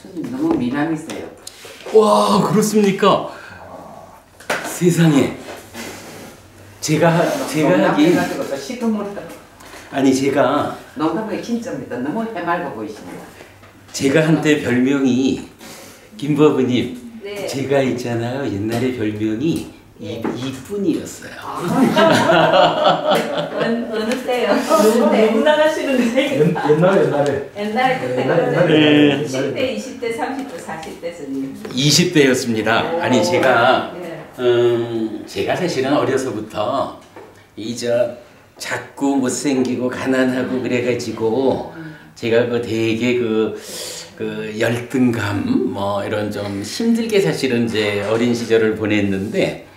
스님 너무 미남이세요. 와, 그렇습니까? 세상에. 제가 하긴 아니 제가 농담이 진짜입니다. 너무 해맑아 보이십니다. 제가 한때 별명이 김법우님. 네. 제가 있잖아요. 옛날에 별명이 예. 이쁜이었어요. 어느 때요? 너무 나가시는데. 옛날에 그때가 10대, 20대, 30대, 40대 스님. 20대였습니다. 아니 제가 네. 제가 사실은 어려서부터 자꾸 못생기고 가난하고 그래가지고 제가 되게 열등감 뭐 이런 좀 힘들게 사실은 이제 어린 시절을 보냈는데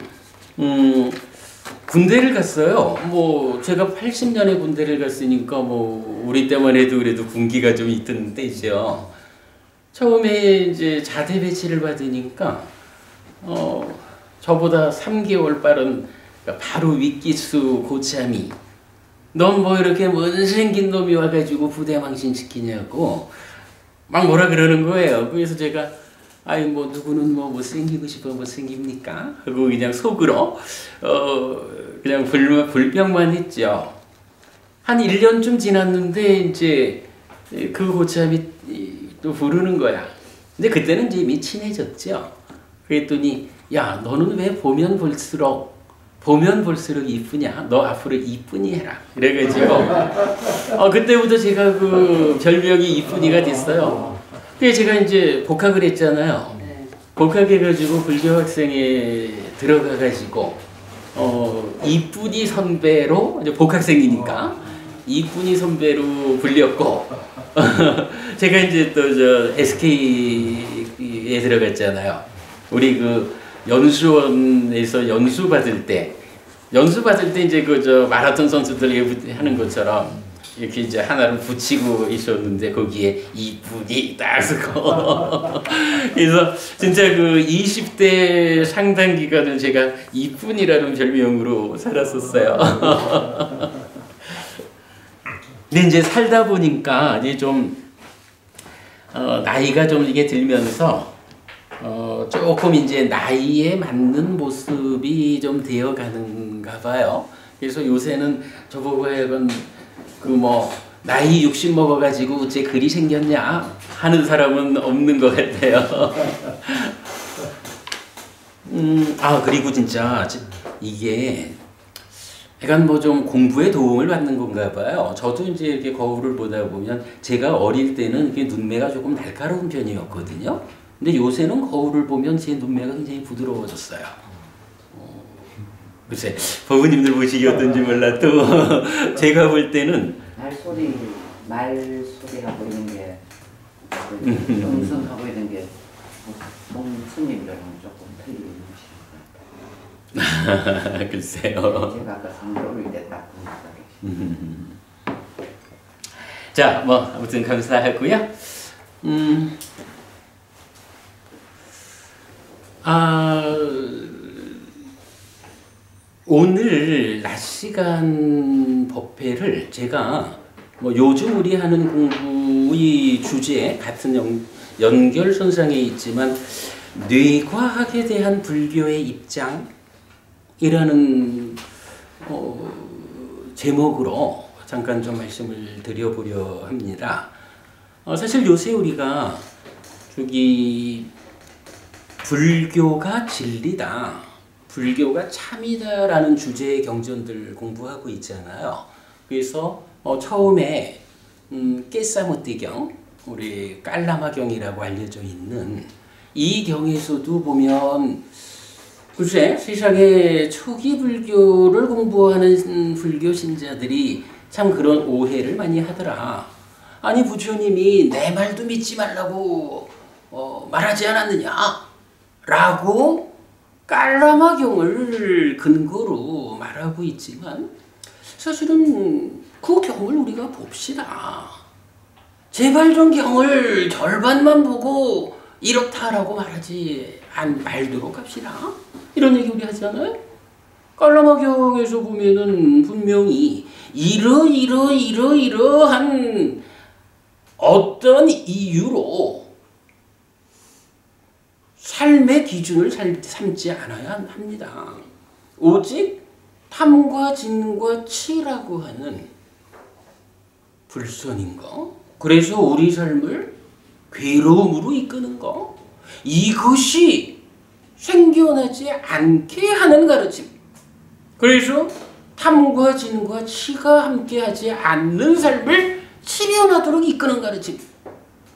군대를 갔어요. 뭐 제가 80년에 군대를 갔으니까 뭐 우리 때만 해도 그래도 군기가 좀 있던 때죠. 처음에 이제 자대 배치를 받으니까 저보다 3개월 빠른 바로 윗기수 고참이 넌 뭐 이렇게 못생긴 놈이 와가지고 부대 망신시키냐고 막 뭐라 그러는 거예요. 그래서 제가 아이 뭐 누구는 뭐 못생기고 싶어 못생깁니까? 하고 그냥 속으로 그냥 불평만 했죠. 한 1년쯤 지났는데 이제 그 고참이 또 부르는 거야. 근데 그때는 이제 이미 친해졌죠. 그랬더니 야 너는 왜 보면 볼수록 이쁘냐? 너 앞으로 이쁜이 해라. 그래가지고 그때부터 제가 그 별명이 이쁜이가 됐어요. 그래서 제가 이제 복학을 했잖아요. 복학해가지고 불교 학생에 들어가가지고 이쁜이 선배로 이제 복학생이니까 이쁜이 선배로 불렸고 제가 이제 또 SK에 들어갔잖아요. 우리 연수원에서 연수 받을 때 이제 마라톤 선수들 하는 것처럼 이렇게 이제 하나를 붙이고 있었는데 거기에 이쁜이 딱 쓰고 그래서 진짜 20대 상당 기간을 제가 이쁜이라는 별명으로 살았었어요. 근데 이제 살다 보니까 이제 좀 나이가 좀 이게 들면서 조금 이제 나이에 맞는 모습이 좀 되어 가는가 봐요. 그래서 요새는 저보고 하여간 나이 60 먹어가지고 어째 글이 생겼냐 하는 사람은 없는 것 같아요. 그리고 진짜 이게 약간 좀 공부에 도움을 받는 건가 봐요. 저도 이제 이렇게 거울을 보다 보면 제가 어릴 때는 이렇게 눈매가 조금 날카로운 편이었거든요. 근데 요새는 거울을 보면 제 눈매가 굉장히 부드러워졌어요. 글쎄, 법우님들 보시기 어떤지 몰라도 제가 볼 때는 말소리하고 있는 게 음성하고 있는 게 스님들은 조금 틀리는 것 같아요. 글쎄요. 제가 아까 상대 올릴 때 딱 자, 아무튼 감사하고요. 오늘 낮 시간 법회를 제가 요즘 우리 하는 공부의 주제 같은 연결선상에 있지만 뇌과학에 대한 불교의 입장이라는 제목으로 잠깐 좀 말씀을 드려보려 합니다. 사실 요새 우리가 불교가 진리다, 불교가 참이다라는 주제의 경전들 공부하고 있잖아요. 그래서 처음에 깨사무띠경, 우리 깔라마경이라고 알려져 있는 이 경에서도 보면 글쎄 세상에 초기 불교를 공부하는 불교 신자들이 참 그런 오해를 많이 하더라. 아니 부처님이 내 말도 믿지 말라고 말하지 않았느냐? 라고 깔라마경을 근거로 말하고 있지만 사실은 그 경을 우리가 봅시다. 제발전 경을 절반만 보고 이렇다라고 말도록 합시다. 이런 얘기 우리 하잖아요. 깔라마경에서 보면은 분명히 이러한 어떤 이유로 삶의 기준을 삼지 않아야 합니다. 오직 탐과 진과 치라고 하는 불선인 거, 그래서 우리 삶을 괴로움으로 이끄는 거, 이것이 생겨나지 않게 하는 가르침. 그래서 탐과 진과 치가 함께하지 않는 삶을 실현하도록 이끄는 가르침.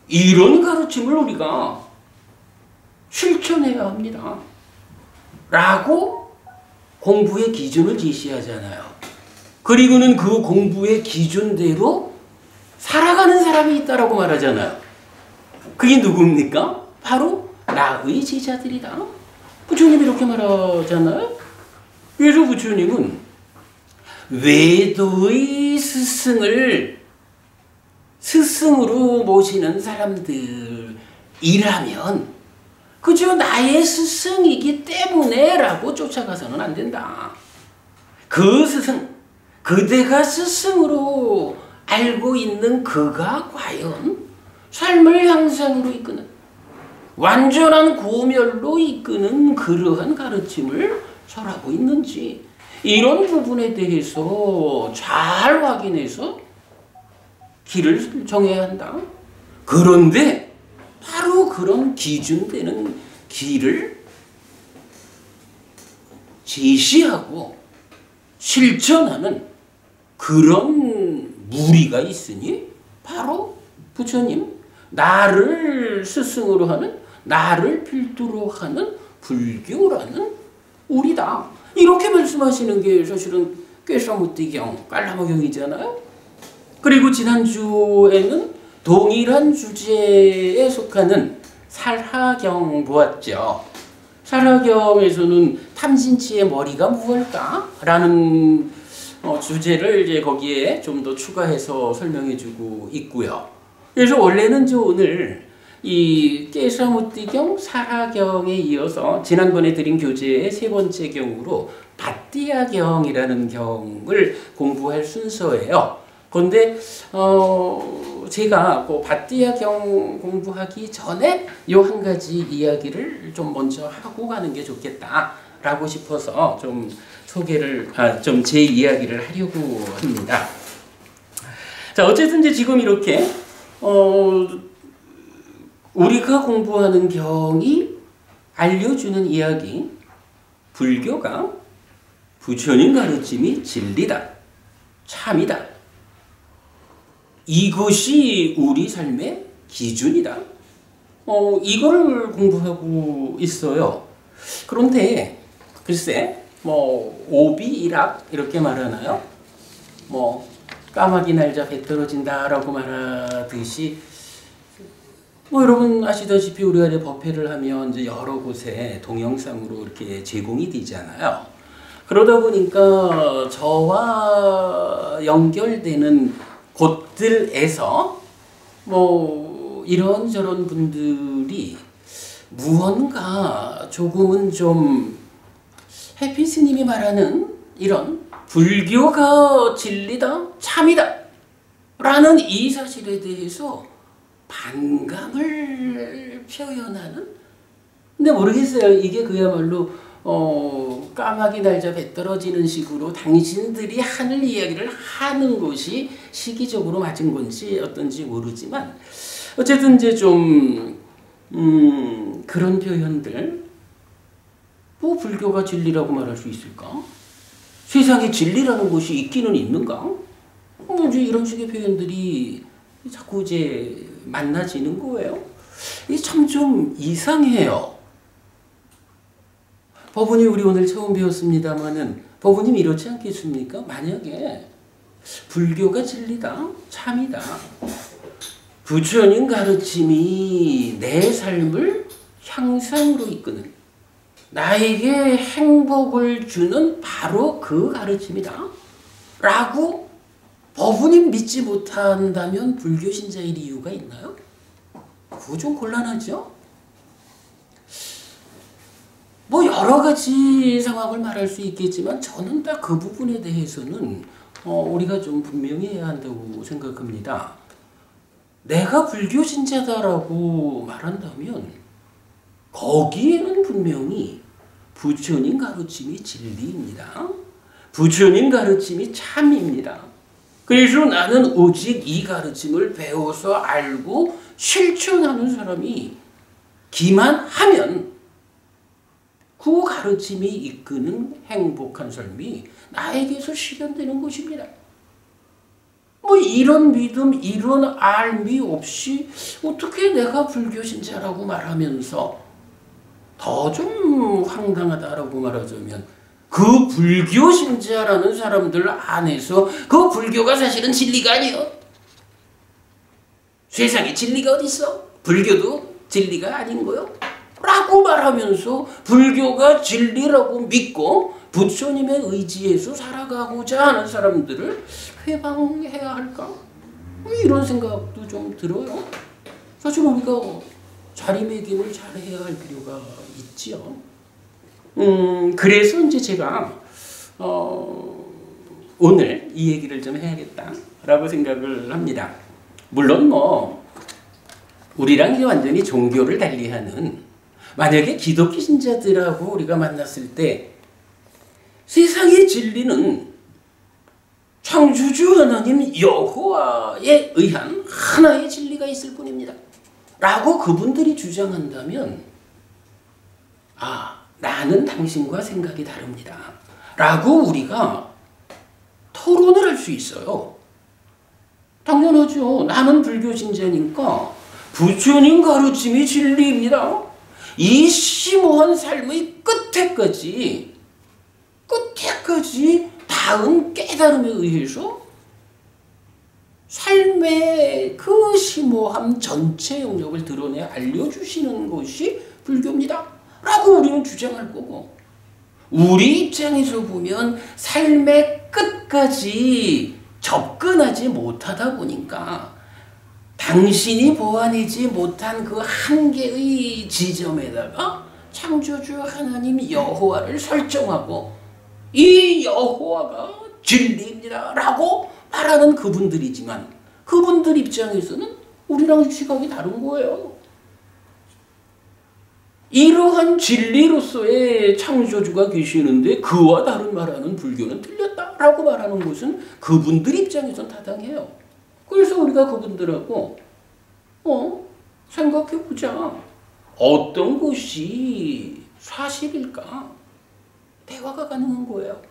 이런 가르침을 우리가 실천해야 합니다. 라고 공부의 기준을 제시하잖아요. 그리고는 그 공부의 기준대로 살아가는 사람이 있다라고 말하잖아요. 그게 누굽니까? 바로 나의 제자들이다. 부처님이 이렇게 말하잖아요. 그래서 부처님은 외도의 스승을 스승으로 모시는 사람들이라면 그저 나의 스승이기 때문에 라고 쫓아가서는 안 된다. 그 스승, 그대가 스승으로 알고 있는 그가 과연 삶을 향상으로 이끄는, 완전한 고멸로 이끄는 그러한 가르침을 설하고 있는지, 이런 부분에 대해서 잘 확인해서 길을 정해야 한다. 그런데 바로 그런 기준되는 길을 제시하고 실천하는 그런 무리가 있으니 바로 부처님, 나를 스승으로 하는, 나를 필두로 하는 불교라는 우리다. 이렇게 말씀하시는 게 사실은 꾀사무띠경, 깔라마경이잖아요. 그리고 지난주에는 동일한 주제에 속하는 살하경 보았죠. 살하경에서는 탐진치의 머리가 무엇일까? 라는 주제를 이제 거기에 좀 더 추가해서 설명해주고 있고요. 그래서 원래는 오늘 이 꾀사무띠경, 살하경에 이어서 지난번에 드린 교재의 세 번째 경으로 밧띠아경이라는 경을 공부할 순서예요. 그런데 제가 그 밧띠아경 공부하기 전에 요 한 가지 이야기를 좀 먼저 하고 가는 게 좋겠다라고 싶어서 좀 소개를, 좀 제 이야기를 하려고 합니다. 자, 어쨌든 이제 지금 이렇게 우리가 공부하는 경이 알려주는 이야기, 불교가 부처님 가르침이 진리다, 참이다. 이것이 우리 삶의 기준이다. 이거를 공부하고 있어요. 그런데 글쎄, 오비일학 이렇게 말하나요? 까마귀 날자 배 떨어진다라고 말하듯이, 여러분 아시다시피 우리가 이제 법회를 하면 이제 여러 곳에 동영상으로 이렇게 제공이 되잖아요. 그러다 보니까 저와 연결되는 곳들에서 이런저런 분들이 무언가 조금은 좀 해피 스님이 말하는 이런 불교가 진리다, 참이다 라는 이 사실에 대해서 반감을 표현하는, 근데 모르겠어요. 이게 그야말로 까마귀 날자 배 떨어지는 식으로 당신들이 하는 이야기를 하는 것이 시기적으로 맞은 건지 어떤지 모르지만, 어쨌든 이제 좀 그런 표현들, 불교가 진리라고 말할 수 있을까? 세상에 진리라는 것이 있기는 있는가? 이제 이런 식의 표현들이 자꾸 이제 만나지는 거예요. 이게 참 좀 이상해요. 법운이 우리 오늘 처음 배웠습니다만은 법운님 이렇지 않겠습니까? 만약에 불교가 진리다, 참이다, 부처님 가르침이 내 삶을 향상으로 이끄는, 나에게 행복을 주는 바로 그 가르침이다 라고 법운님 믿지 못한다면 불교 신자일 이유가 있나요? 그거 좀 곤란하죠? 여러 가지 상황을 말할 수 있겠지만 저는 딱 그 부분에 대해서는 우리가 좀 분명히 해야 한다고 생각합니다. 내가 불교 신자다라고 말한다면 거기에는 분명히 부처님 가르침이 진리입니다. 부처님 가르침이 참입니다. 그래서 나는 오직 이 가르침을 배워서 알고 실천하는 사람이 기만하면 그 가르침이 이끄는 행복한 삶이 나에게서 실현되는 것입니다. 뭐 이런 믿음, 이런 알미 없이 어떻게 내가 불교 신자라고 말하면서 더 좀 황당하다라고 말하자면 그 불교 신자라는 사람들 안에서 그 불교가 사실은 진리가 아니에요. 세상에 진리가 어디 있어? 불교도 진리가 아닌 거요? 라고 말하면서 불교가 진리라고 믿고 부처님의 의지에서 살아가고자 하는 사람들을 회방해야 할까? 이런 생각도 좀 들어요. 사실 우리가 자리매김을 잘해야 할 필요가 있지요. 그래서 이제 제가 오늘 이 얘기를 좀 해야겠다라고 생각을 합니다. 물론 뭐 우리랑 이제 완전히 종교를 달리하는 만약에 기독교 신자들하고 우리가 만났을 때 세상의 진리는 창조주 하나님 여호와에 의한 하나의 진리가 있을 뿐입니다. 라고 그분들이 주장한다면 나는 당신과 생각이 다릅니다. 라고 우리가 토론을 할 수 있어요. 당연하죠. 나는 불교 신자니까 부처님 가르침이 진리입니다. 이 심오한 삶의 끝에까지 닿은 깨달음에 의해서 삶의 그 심오함 전체 영역을 드러내 알려주시는 것이 불교입니다. 라고 우리는 주장할 거고, 우리 입장에서 보면 삶의 끝까지 접근하지 못하다 보니까 당신이 보아내지 못한 그 한계의 지점에다가 창조주 하나님 여호와를 설정하고 이 여호와가 진리입니다 라고 말하는 그분들이지만 그분들 입장에서는 우리랑 시각이 다른 거예요. 이러한 진리로서의 창조주가 계시는데 그와 다른 말하는 불교는 틀렸다라고 말하는 것은 그분들 입장에선 타당해요. 그래서 우리가 그분들하고 생각해보자. 어떤 것이 사실일까? 대화가 가능한 거예요.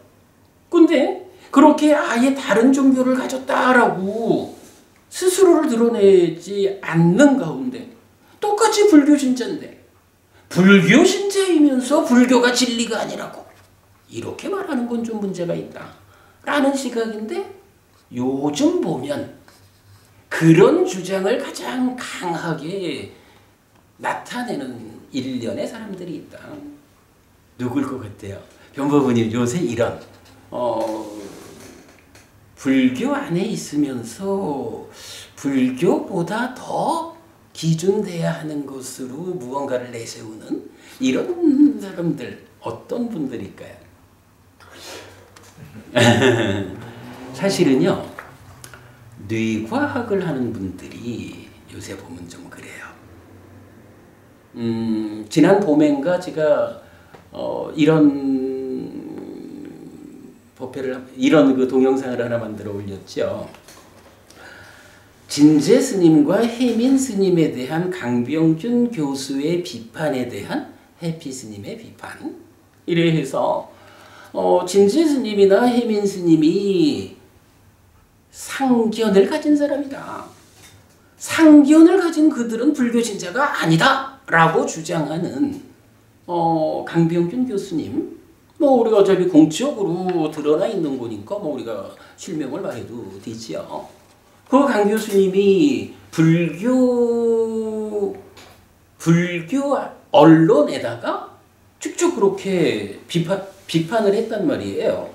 근데 그렇게 아예 다른 종교를 가졌다라고 스스로를 드러내지 않는 가운데 똑같이 불교 신자인데 불교 신자이면서 불교가 진리가 아니라고 이렇게 말하는 건 좀 문제가 있다 라는 시각인데, 요즘 보면 그런 주장을 가장 강하게 나타내는 일련의 사람들이 있다. 누굴 것 같아요? 변법부님 요새 이런 불교 안에 있으면서 불교보다 더 기준돼야 하는 것으로 무언가를 내세우는 이런 사람들 어떤 분들일까요? 사실은요, 뇌과학을 하는 분들이 요새 보면 좀 그래요. 지난 봄엔가 제가 이런 이런 그 동영상을 하나 만들어 올렸죠. 진제 스님과 해민 스님에 대한 강병준 교수의 비판에 대한 해피 스님의 비판. 이래 해서 진제 스님이나 해민 스님이 상견을 가진 사람이다. 상견을 가진 그들은 불교 신자가 아니다 라고 주장하는 강병준 교수님. 우리가 어차피 공적으로 드러나 있는 거니까 우리가 실명을 말해도 되지요. 그 강 교수님이 불교 언론에다가 직접 그렇게 비판을 했단 말이에요.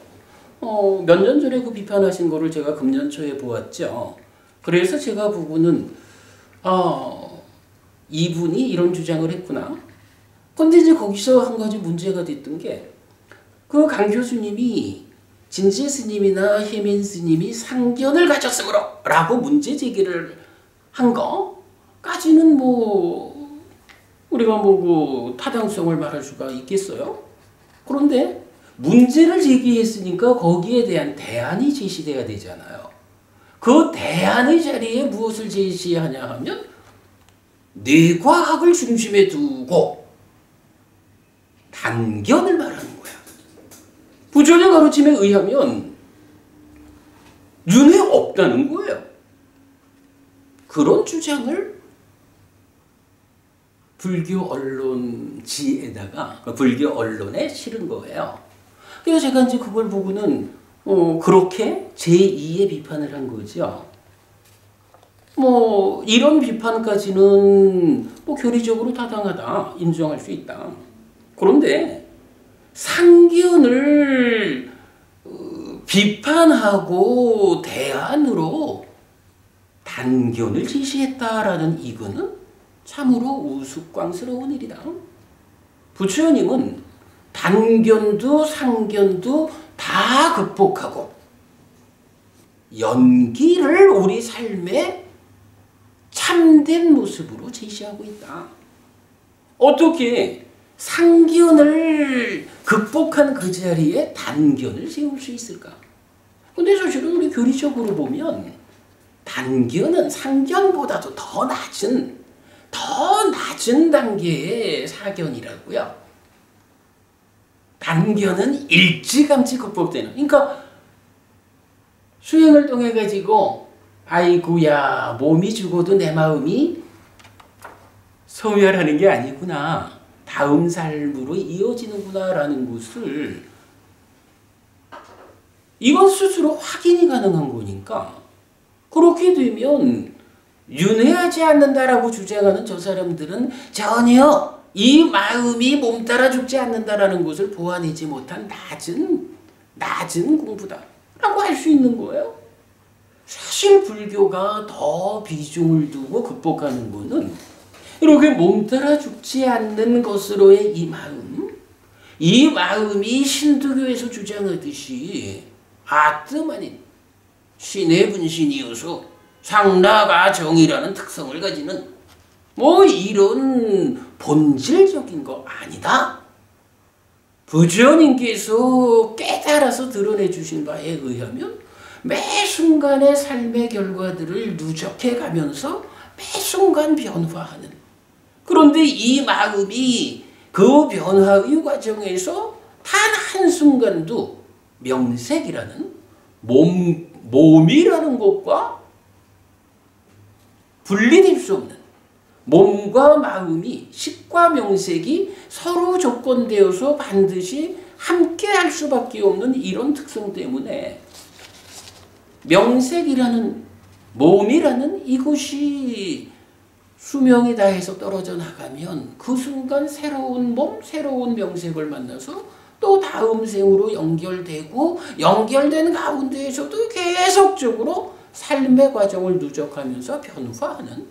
몇 년 전에 그 비판하신 거를 제가 금년 초에 보았죠. 그래서 제가 보고는 이분이 이런 주장을 했구나. 근데 이제 거기서 한 가지 문제가 됐던 게, 그 강 교수님이 진제 스님이나 해민 스님이 상견을 가졌으므로 라고 문제 제기를 한 거까지는 우리가 뭐 그 타당성을 말할 수가 있겠어요? 그런데 문제를 제기했으니까 거기에 대한 대안이 제시돼야 되잖아요. 그 대안의 자리에 무엇을 제시하냐 하면 뇌과학을 중심에 두고 단견을 말하는 거야. 부처의 가르침에 의하면 윤회 없다는 거예요. 그런 주장을 불교 언론지에다가 불교 언론에 실은 거예요. 그래서 제가 이제 그걸 보고는 그렇게 제2의 비판을 한 거죠. 뭐 이런 비판까지는 뭐 교리적으로 타당하다, 인정할 수 있다. 그런데 상견을 비판하고 대안으로 단견을 제시했다라는 이거는 참으로 우스꽝스러운 일이다. 부처님은 단견도 상견도 다 극복하고 연기를 우리 삶에 참된 모습으로 제시하고 있다. 어떻게 상견을 극복한 그 자리에 단견을 세울 수 있을까? 근데 사실은 우리 교리적으로 보면 단견은 상견보다도 더 낮은 단계의 사견이라고요. 단견은 일찌감치 극복되는. 그러니까 수행을 통해 가지고 아이고야 몸이 죽어도 내 마음이 소멸하는 게 아니구나. 다음 삶으로 이어지는구나라는 것을 이건 스스로 확인이 가능한 거니까 그렇게 되면 윤회하지 않는다라고 주장하는 저 사람들은 전혀 이 마음이 몸 따라 죽지 않는다라는 것을 보완하지 못한 낮은 공부다라고 할 수 있는 거예요. 사실 불교가 더 비중을 두고 극복하는 것은 이렇게 몸 따라 죽지 않는 것으로의 이 마음이 신두교에서 주장하듯이 아뜸아닌 신의 분신이어서 상라가 정이라는 특성을 가지는 뭐 이런 본질적인 거 아니다. 부처님께서 깨달아서 드러내 주신 바에 의하면 매 순간의 삶의 결과들을 누적해 가면서 매 순간 변화하는. 그런데 이 마음이 그 변화의 과정에서 단 한순간도 명색이라는 몸이라는 것과 분리될 수 없는 몸과 마음이 식과 명색이 서로 조건되어서 반드시 함께 할 수밖에 없는 이런 특성 때문에 명색이라는 몸이라는 이것이 수명이 다해서 떨어져 나가면 그 순간 새로운 몸, 새로운 명색을 만나서 또 다음 생으로 연결되고 연결된 가운데에서도 계속적으로 삶의 과정을 누적하면서 변화하는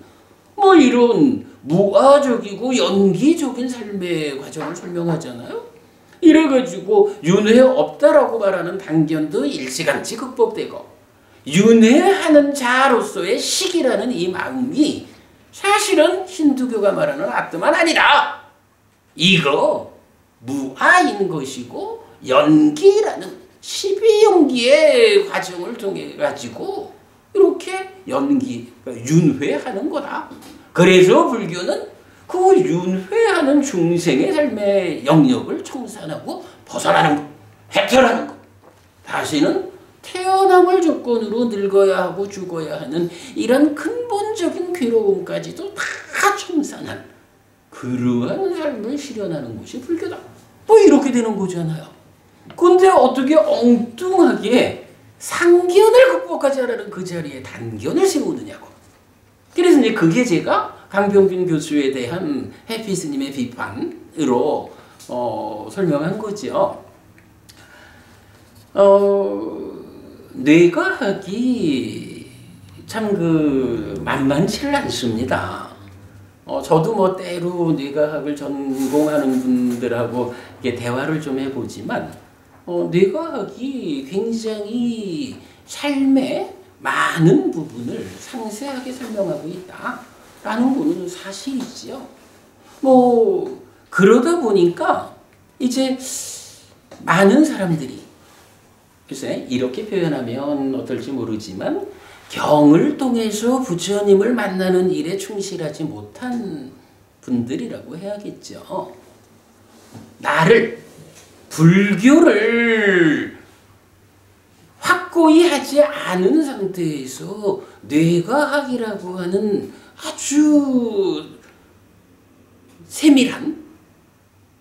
뭐 이런 무아적이고 연기적인 삶의 과정을 설명하잖아요. 이래가지고 윤회 없다라고 말하는 단견도 일찌감치 극복되고 윤회하는 자로서의 식이라는 이 마음이 사실은 힌두교가 말하는 아트만 아니라 이거 무아인 것이고 연기라는 12연기의 과정을 통해 가지고 이렇게 윤회하는 거다. 그래서 불교는 그 윤회하는 중생의 삶의 영역을 청산하고 벗어나는 것, 해탈하는 것. 다시는 태어남을 조건으로 늙어야 하고 죽어야 하는 이런 근본적인 괴로움까지도 다 청산한 그러한 삶을 실현하는 것이 불교다. 뭐 이렇게 되는 거잖아요. 근데 어떻게 엉뚱하게 상견을 극복하지 않는 그 자리에 단견을 세우느냐고. 그래서 이제 그게 제가 강병균 교수에 대한 해피 스님의 비판으로 설명한 거죠. 뇌과학이 참 만만치 않습니다. 저도 뭐 때로 뇌과학을 전공하는 분들하고 이렇게 대화를 좀 해보지만 뇌과학이 굉장히 삶의 많은 부분을 상세하게 설명하고 있다라는 거는 사실이지요. 뭐 그러다 보니까 이제 많은 사람들이 글쎄 이렇게 표현하면 어떨지 모르지만 경을 통해서 부처님을 만나는 일에 충실하지 못한 분들이라고 해야겠죠. 나를 불교를 확고히 하지 않은 상태에서 뇌과학이라고 하는 아주 세밀한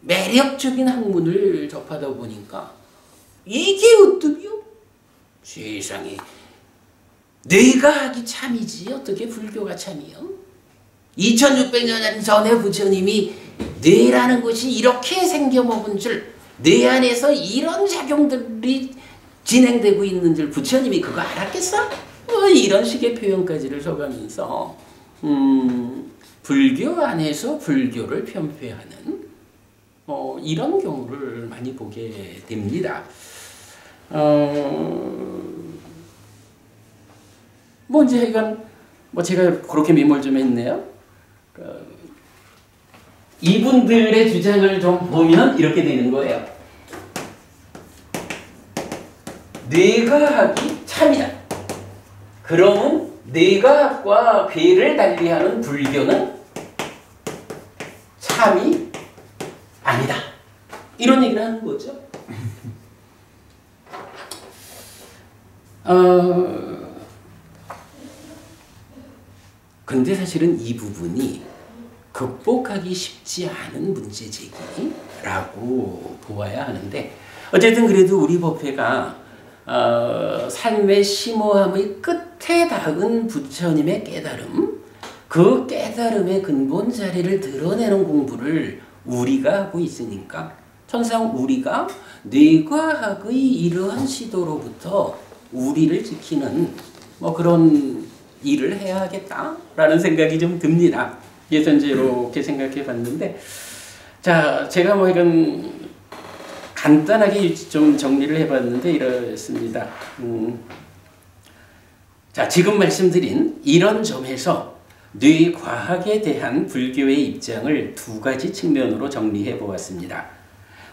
매력적인 학문을 접하다 보니까 이게 으뜸이요? 세상에 뇌과학이 참이지 어떻게 불교가 참이요? 2600년 전에 부처님이 뇌라는 것이 이렇게 생겨먹은 줄, 뇌 안에서 이런 작용들이 진행되고 있는 줄 부처님이 그거 알았겠어? 이런 식의 표현까지를 써가면서 불교 안에서 불교를 편폐하는 이런 경우를 많이 보게 됩니다. 뭐 이제 이건 뭐 제가 그렇게 메모를 좀 했네요. 이분들의 주장을 좀 보면 이렇게 되는 거예요. 뇌과학이 참이다. 그러면 뇌과학과 괴를 달리하는 불교는 참이 아니다. 이런 얘기를 하는 거죠. 근데 사실은 이 부분이 극복하기 쉽지 않은 문제 제기라고 보아야 하는데 어쨌든 그래도 우리 법회가 삶의 심오함의 끝에 닿은 부처님의 깨달음, 그 깨달음의 근본 자리를 드러내는 공부를 우리가 하고 있으니까 천상 우리가 뇌과학의 이러한 시도로부터 우리를 지키는 뭐 그런 일을 해야 하겠다라는 생각이 좀 듭니다. 그래서 이제 이렇게 생각해 봤는데, 자, 제가 뭐 이건 간단하게 좀 정리를 해 봤는데 이렇습니다. 자, 지금 말씀드린 이런 점에서 뇌과학에 대한 불교의 입장을 두 가지 측면으로 정리해 보았습니다.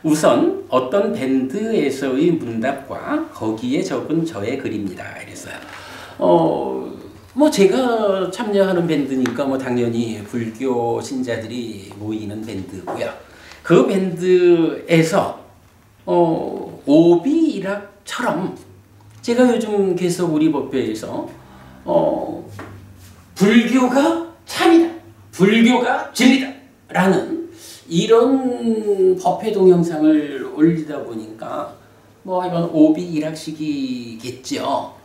우선 어떤 밴드에서의 문답과 거기에 적은 저의 글입니다. 이랬어요. 뭐 제가 참여하는 밴드니까 뭐 당연히 불교 신자들이 모이는 밴드고요. 그 밴드에서 오비일학처럼 제가 요즘 계속 우리 법회에서 불교가 참이다, 불교가 진리다 라는 이런 법회 동영상을 올리다 보니까 뭐 이건 오비일학식이겠죠.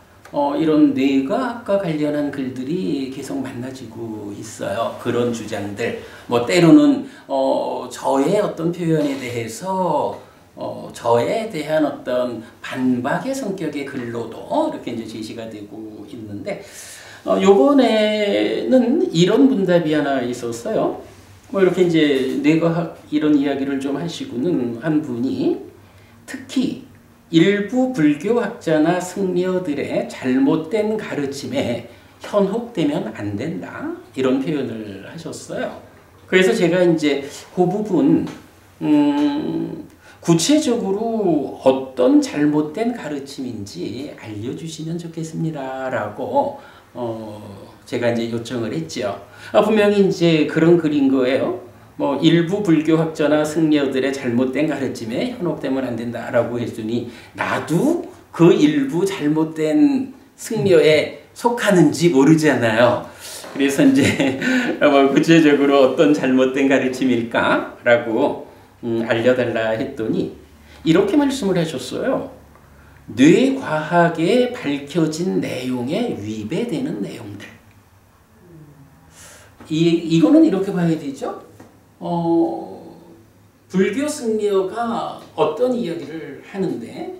이런 뇌과학과 관련한 글들이 계속 많아지고 있어요. 그런 주장들, 뭐 때로는 저의 어떤 표현에 대해서 저에 대한 어떤 반박의 성격의 글로도 이렇게 이제 제시가 되고 있는데, 요번에는 이런 문답이 하나 있었어요. 뭐 이렇게 이제 뇌과학 이런 이야기를 좀 하시고는 한 분이 특히 일부 불교학자나 승려들의 잘못된 가르침에 현혹되면 안 된다. 이런 표현을 하셨어요. 그래서 제가 이제 그 부분, 구체적으로 어떤 잘못된 가르침인지 알려주시면 좋겠습니다. 라고, 제가 이제 요청을 했죠. 분명히 이제 그런 글인 거예요. 뭐 일부 불교학자나 승려들의 잘못된 가르침에 현혹되면 안 된다라고 했으니 나도 그 일부 잘못된 승려에 속하는지 모르잖아요. 그래서 이제 구체적으로 어떤 잘못된 가르침일까라고 알려달라 했더니 이렇게 말씀을 하셨어요. 뇌과학에 밝혀진 내용에 위배되는 내용들. 이거는 이렇게 봐야 되죠. 불교 승려가 어떤 이야기를 하는데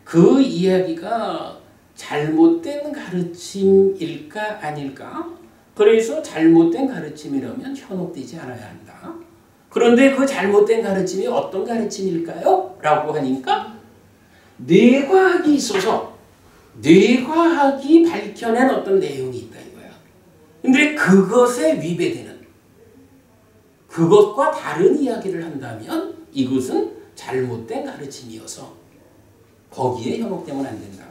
그 이야기가 잘못된 가르침일까 아닐까? 그래서 잘못된 가르침이라면 현혹되지 않아야 한다. 그런데 그 잘못된 가르침이 어떤 가르침일까요? 라고 하니까 뇌과학이 있어서 뇌과학이 밝혀낸 어떤 내용이 있다 이거야. 근데 그것에 위배되는, 그것과 다른 이야기를 한다면 이것은 잘못된 가르침이어서 거기에 현혹되면 안 된다.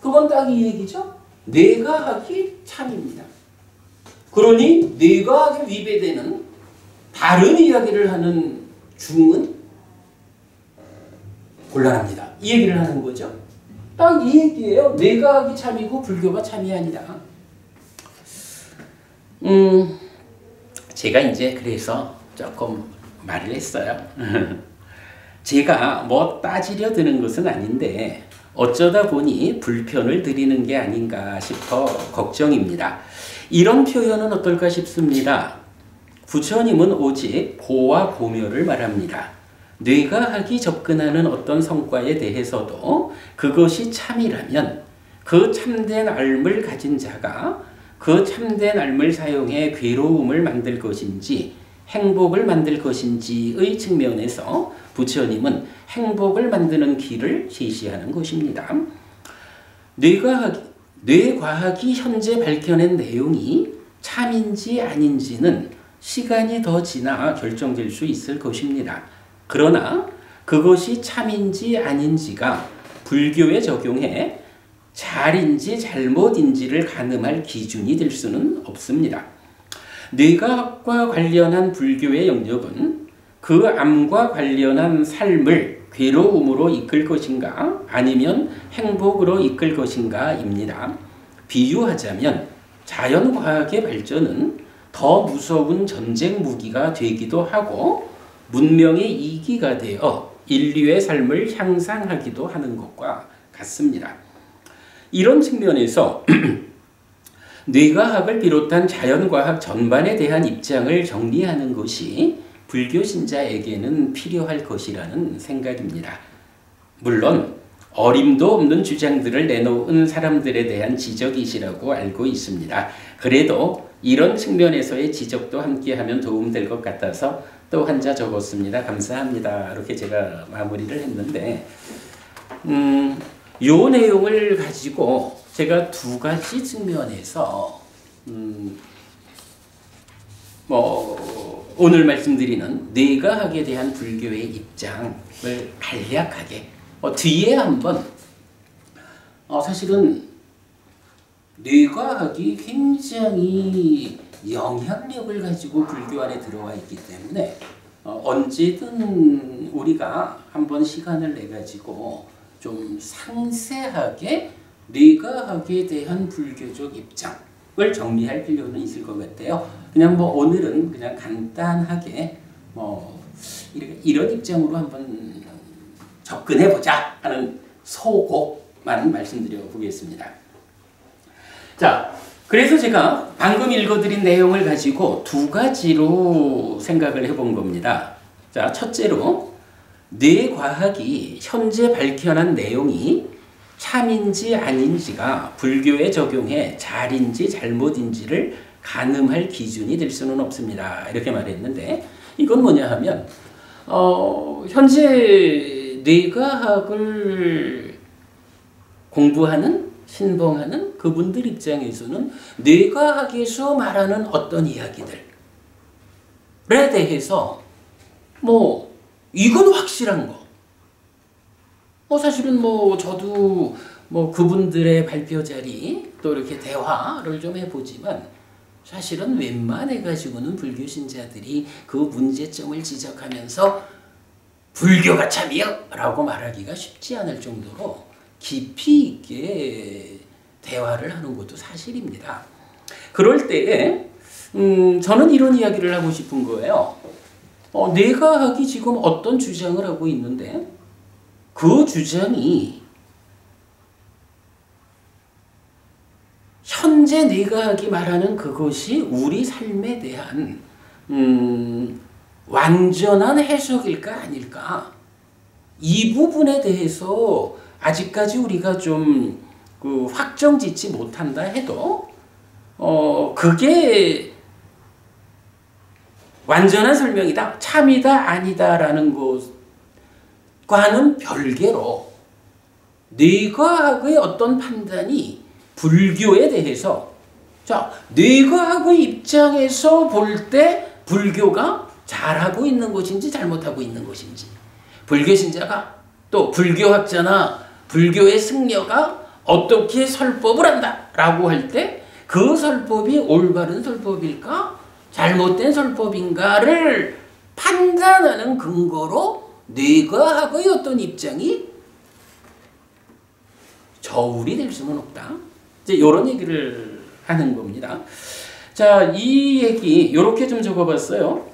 그건 딱 이 얘기죠. 뇌과학이 참입니다. 그러니 뇌과학에 위배되는 다른 이야기를 하는 중은 곤란합니다. 이 얘기를 하는 거죠. 딱 이 얘기예요. 뇌과학이 참이고 불교가 참이 아니다. 제가 이제 그래서 조금 말을 했어요. 제가 뭐 따지려 드는 것은 아닌데 어쩌다 보니 불편을 드리는 게 아닌가 싶어 걱정입니다. 이런 표현은 어떨까 싶습니다. 부처님은 오직 고와 고묘를 말합니다. 뇌과학이 접근하는 어떤 성과에 대해서도 그것이 참이라면 그 참된 알을 가진 자가 그 참된 알을 사용해 괴로움을 만들 것인지 행복을 만들 것인지의 측면에서 부처님은 행복을 만드는 길을 제시하는 것입니다. 뇌과학이 현재 밝혀낸 내용이 참인지 아닌지는 시간이 더 지나 결정될 수 있을 것입니다. 그러나 그것이 참인지 아닌지가 불교에 적용해 잘인지 잘못인지를 가늠할 기준이 될 수는 없습니다. 뇌과학과 관련한 불교의 영역은 그 암과 관련한 삶을 괴로움으로 이끌 것인가 아니면 행복으로 이끌 것인가입니다. 비유하자면 자연과학의 발전은 더 무서운 전쟁 무기가 되기도 하고 문명의 이기가 되어 인류의 삶을 향상하기도 하는 것과 같습니다. 이런 측면에서 뇌과학을 비롯한 자연과학 전반에 대한 입장을 정리하는 것이 불교 신자에게는 필요할 것이라는 생각입니다. 물론 어림도 없는 주장들을 내놓은 사람들에 대한 지적이시라고 알고 있습니다. 그래도 이런 측면에서의 지적도 함께하면 도움될 것 같아서 또 한 자 적었습니다. 감사합니다. 이렇게 제가 마무리를 했는데 요 내용을 가지고 제가 두 가지 측면에서 오늘 말씀드리는 뇌과학에 대한 불교의 입장을 간략하게 뒤에 한번 사실은 뇌과학이 굉장히 영향력을 가지고 불교 안에 들어와 있기 때문에 언제든 우리가 한번 시간을 내 가지고 좀 상세하게 뇌과학에 대한 불교적 입장을 정리할 필요는 있을 것 같아요. 그냥 오늘은 그냥 간단하게 이런 입장으로 한번 접근해 보자 하는 소곡만 말씀드려 보겠습니다. 자, 그래서 제가 방금 읽어드린 내용을 가지고 두 가지로 생각을 해본 겁니다. 자, 첫째로 뇌과학이 현재 밝혀낸 내용이 참인지 아닌지가 불교에 적용해 잘인지 잘못인지를 가늠할 기준이 될 수는 없습니다. 이렇게 말했는데 이건 뭐냐 하면 현재 뇌과학을 공부하는 신봉하는 그분들 입장에서는 뇌과학에서 말하는 어떤 이야기들에 대해서 이건 확실한 거. 사실은 저도 그분들의 발표 자리 또 이렇게 대화를 좀 해보지만 사실은 웬만해가지고는 불교 신자들이 그 문제점을 지적하면서 불교가 참이요! 라고 말하기가 쉽지 않을 정도로 깊이 있게 대화를 하는 것도 사실입니다. 그럴 때에 저는 이런 이야기를 하고 싶은 거예요. 뇌과학이 지금 어떤 주장을 하고 있는데 그 주장이 현재 뇌과학이 말하는 그것이 우리 삶에 대한 완전한 해석일까 아닐까? 이 부분에 대해서 아직까지 우리가 좀 확정짓지 못한다 해도 그게 완전한 설명이다, 참이다, 아니다라는 것과는 별개로 뇌과학의 어떤 판단이 불교에 대해서 뇌과학의 입장에서 볼 때 불교가 잘하고 있는 것인지 잘못하고 있는 것인지, 불교 신자가 또 불교학자나 불교의 승려가 어떻게 설법을 한다라고 할 때 그 설법이 올바른 설법일까 잘못된 설법인가를 판단하는 근거로 뇌과학의 어떤 입장이 저울이 될 수는 없다. 이제 이런 얘기를 하는 겁니다. 자, 이 얘기 이렇게 좀 적어봤어요.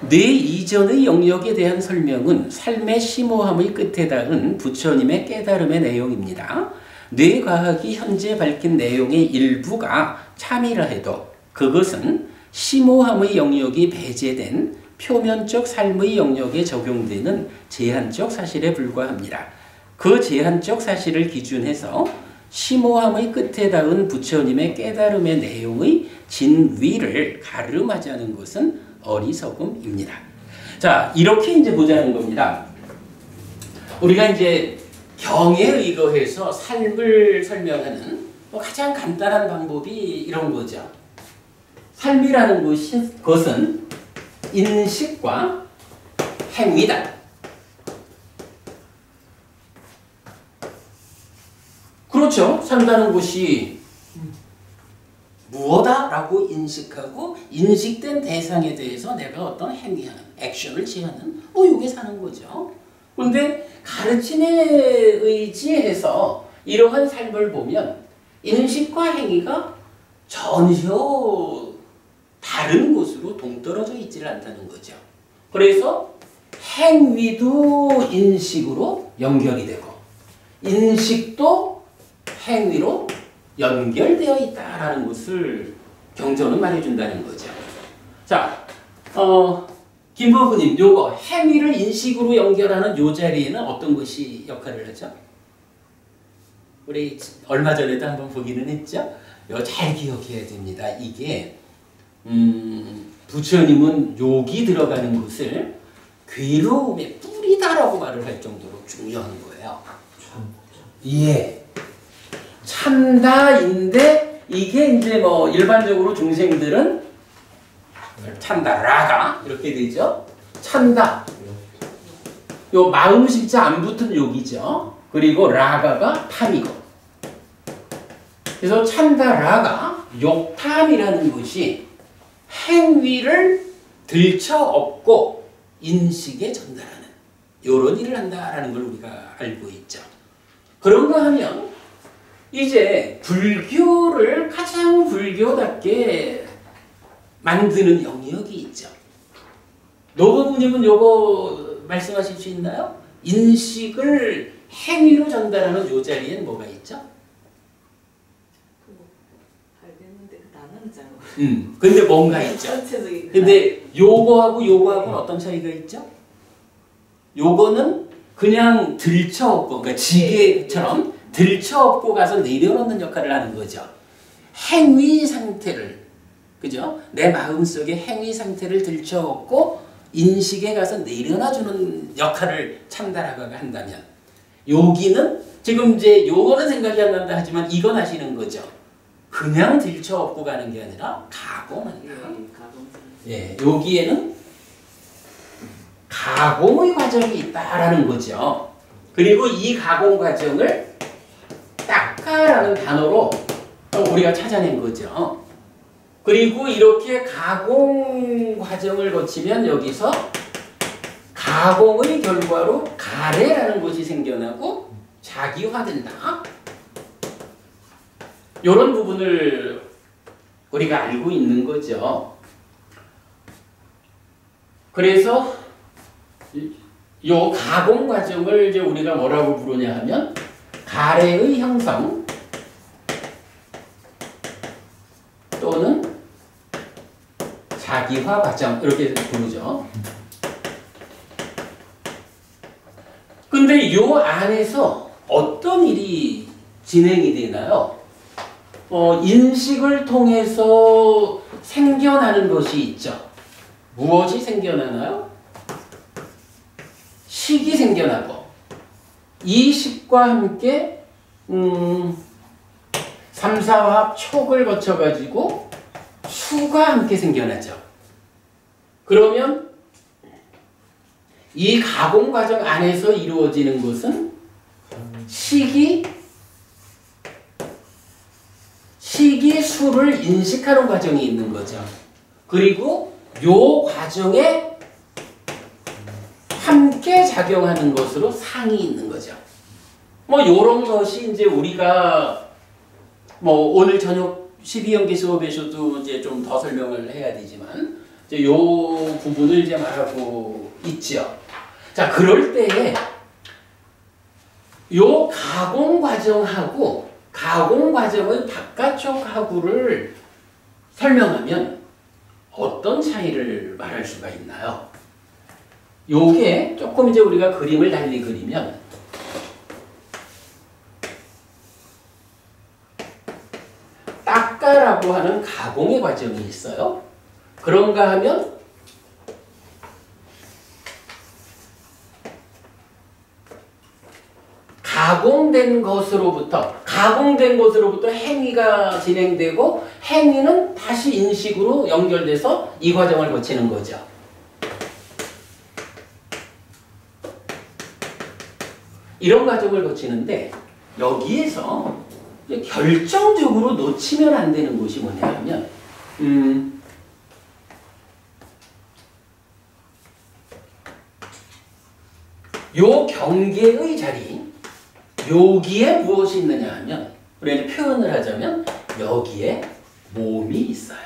뇌 이전의 영역에 대한 설명은 삶의 심오함의 끝에 닿은 부처님의 깨달음의 내용입니다. 뇌과학이 현재 밝힌 내용의 일부가 참이라 해도 그것은 심오함의 영역이 배제된 표면적 삶의 영역에 적용되는 제한적 사실에 불과합니다. 그 제한적 사실을 기준해서 심오함의 끝에 닿은 부처님의 깨달음의 내용의 진위를 가름하자는 것은 어리석음입니다. 자, 이렇게 이제 보자는 겁니다. 우리가 이제 경에 의거해서 삶을 설명하는 가장 간단한 방법이 이런 거죠. 삶이라는 것은 인식과 행위다. 그렇죠. 산다는 것이 무엇다? 라고 인식하고 인식된 대상에 대해서 내가 어떤 행위하는, 액션을 취하는 이게 사는 거죠. 그런데 가르침에 의지해서 이러한 삶을 보면 인식과 행위가 전혀 다른 곳으로 동떨어져 있지를 않다는 거죠. 그래서 행위도 인식으로 연결이 되고 인식도 행위로 연결되어 있다라는 것을 경전은 말해준다는 거죠. 자, 김보부님, 요거 행위를 인식으로 연결하는 요 자리에는 어떤 것이 역할을 하죠? 우리 얼마 전에도 한번 보기는 했죠? 이거 잘 기억해야 됩니다. 이게 부처님은 욕이 들어가는 것을 괴로움의 뿌리다라고 말을 할 정도로 중요한 거예요. 예. 찬다인데 이게 이제 뭐 일반적으로 중생들은 찬다라가 이렇게 되죠. 찬다. 요 마음 십자 안 붙은 욕이죠. 그리고 라가가 탐이고. 그래서 찬다라가 욕탐이라는 것이 행위를 들쳐업고 인식에 전달하는 이런 일을 한다라는 걸 우리가 알고 있죠. 그런가 하면 이제 불교를 가장 불교답게 만드는 영역이 있죠. 노부부님은 요거 말씀하실 수 있나요? 인식을 행위로 전달하는 요 자리엔 뭐가 있죠? 알겠는데 그 단어는 잘 모르겠어요. 근데 뭔가 있죠. 근데 요거하고는 어떤 차이가 있죠? 요거는 그냥 들쳐업고, 그러니까 지게처럼 들쳐업고 가서 내려놓는 역할을 하는 거죠. 행위 상태를, 그죠? 내 마음속에 행위 상태를 들쳐업고 인식에 가서 내려놔주는 역할을 참다라가 한다면, 여기는 지금 이제 요거는 생각이 안 난다 하지만 이건 하시는 거죠. 그냥 들쳐업고 가는 게 아니라 가공한다. 예, 여기에는 가공의 과정이 있다라는 거죠. 그리고 이 가공 과정을 딱가라는 단어로 우리가 찾아낸 거죠. 그리고 이렇게 가공 과정을 거치면 여기서 가공의 결과로 가래라는 것이 생겨나고 자기화된다. 이런 부분을 우리가 알고 있는 거죠. 그래서 이 가공 과정을 이제 우리가 뭐라고 부르냐 하면 가래의 형성 또는 자기화 과정 이렇게 부르죠. 근데 이 안에서 어떤 일이 진행이 되나요? 인식을 통해서 생겨나는 것이 있죠. 무엇이 생겨나나요? 식이 생겨나고 이 식과 함께 3,4합 촉을 거쳐가지고 수가 함께 생겨나죠. 그러면 이 가공 과정 안에서 이루어지는 것은 식이 수를 인식하는 과정이 있는 거죠. 그리고 요 과정에 함께 작용하는 것으로 상이 있는 거죠. 뭐 요런 것이 이제 우리가 뭐 오늘 저녁 12연계 수업에서도 이제 좀 더 설명을 해야 되지만 이제 요 부분을 이제 말하고 있죠. 자, 그럴 때에 요 가공 과정하고 가공 과정의 바깥쪽 하구를 설명하면 어떤 차이를 말할 수가 있나요? 요게 조금 이제 우리가 그림을 달리 그리면 닦아라고 하는 가공의 과정이 있어요. 그런가 하면 가공된 것으로부터 행위가 진행되고 행위는 다시 인식으로 연결돼서 이 과정을 거치는 거죠. 이런 과정을 거치는데 여기에서 결정적으로 놓치면 안 되는 것이 뭐냐 하면 요 경계의 자리 여기에 무엇이 있느냐 하면 우리가 표현을 하자면 여기에 몸이 있어요.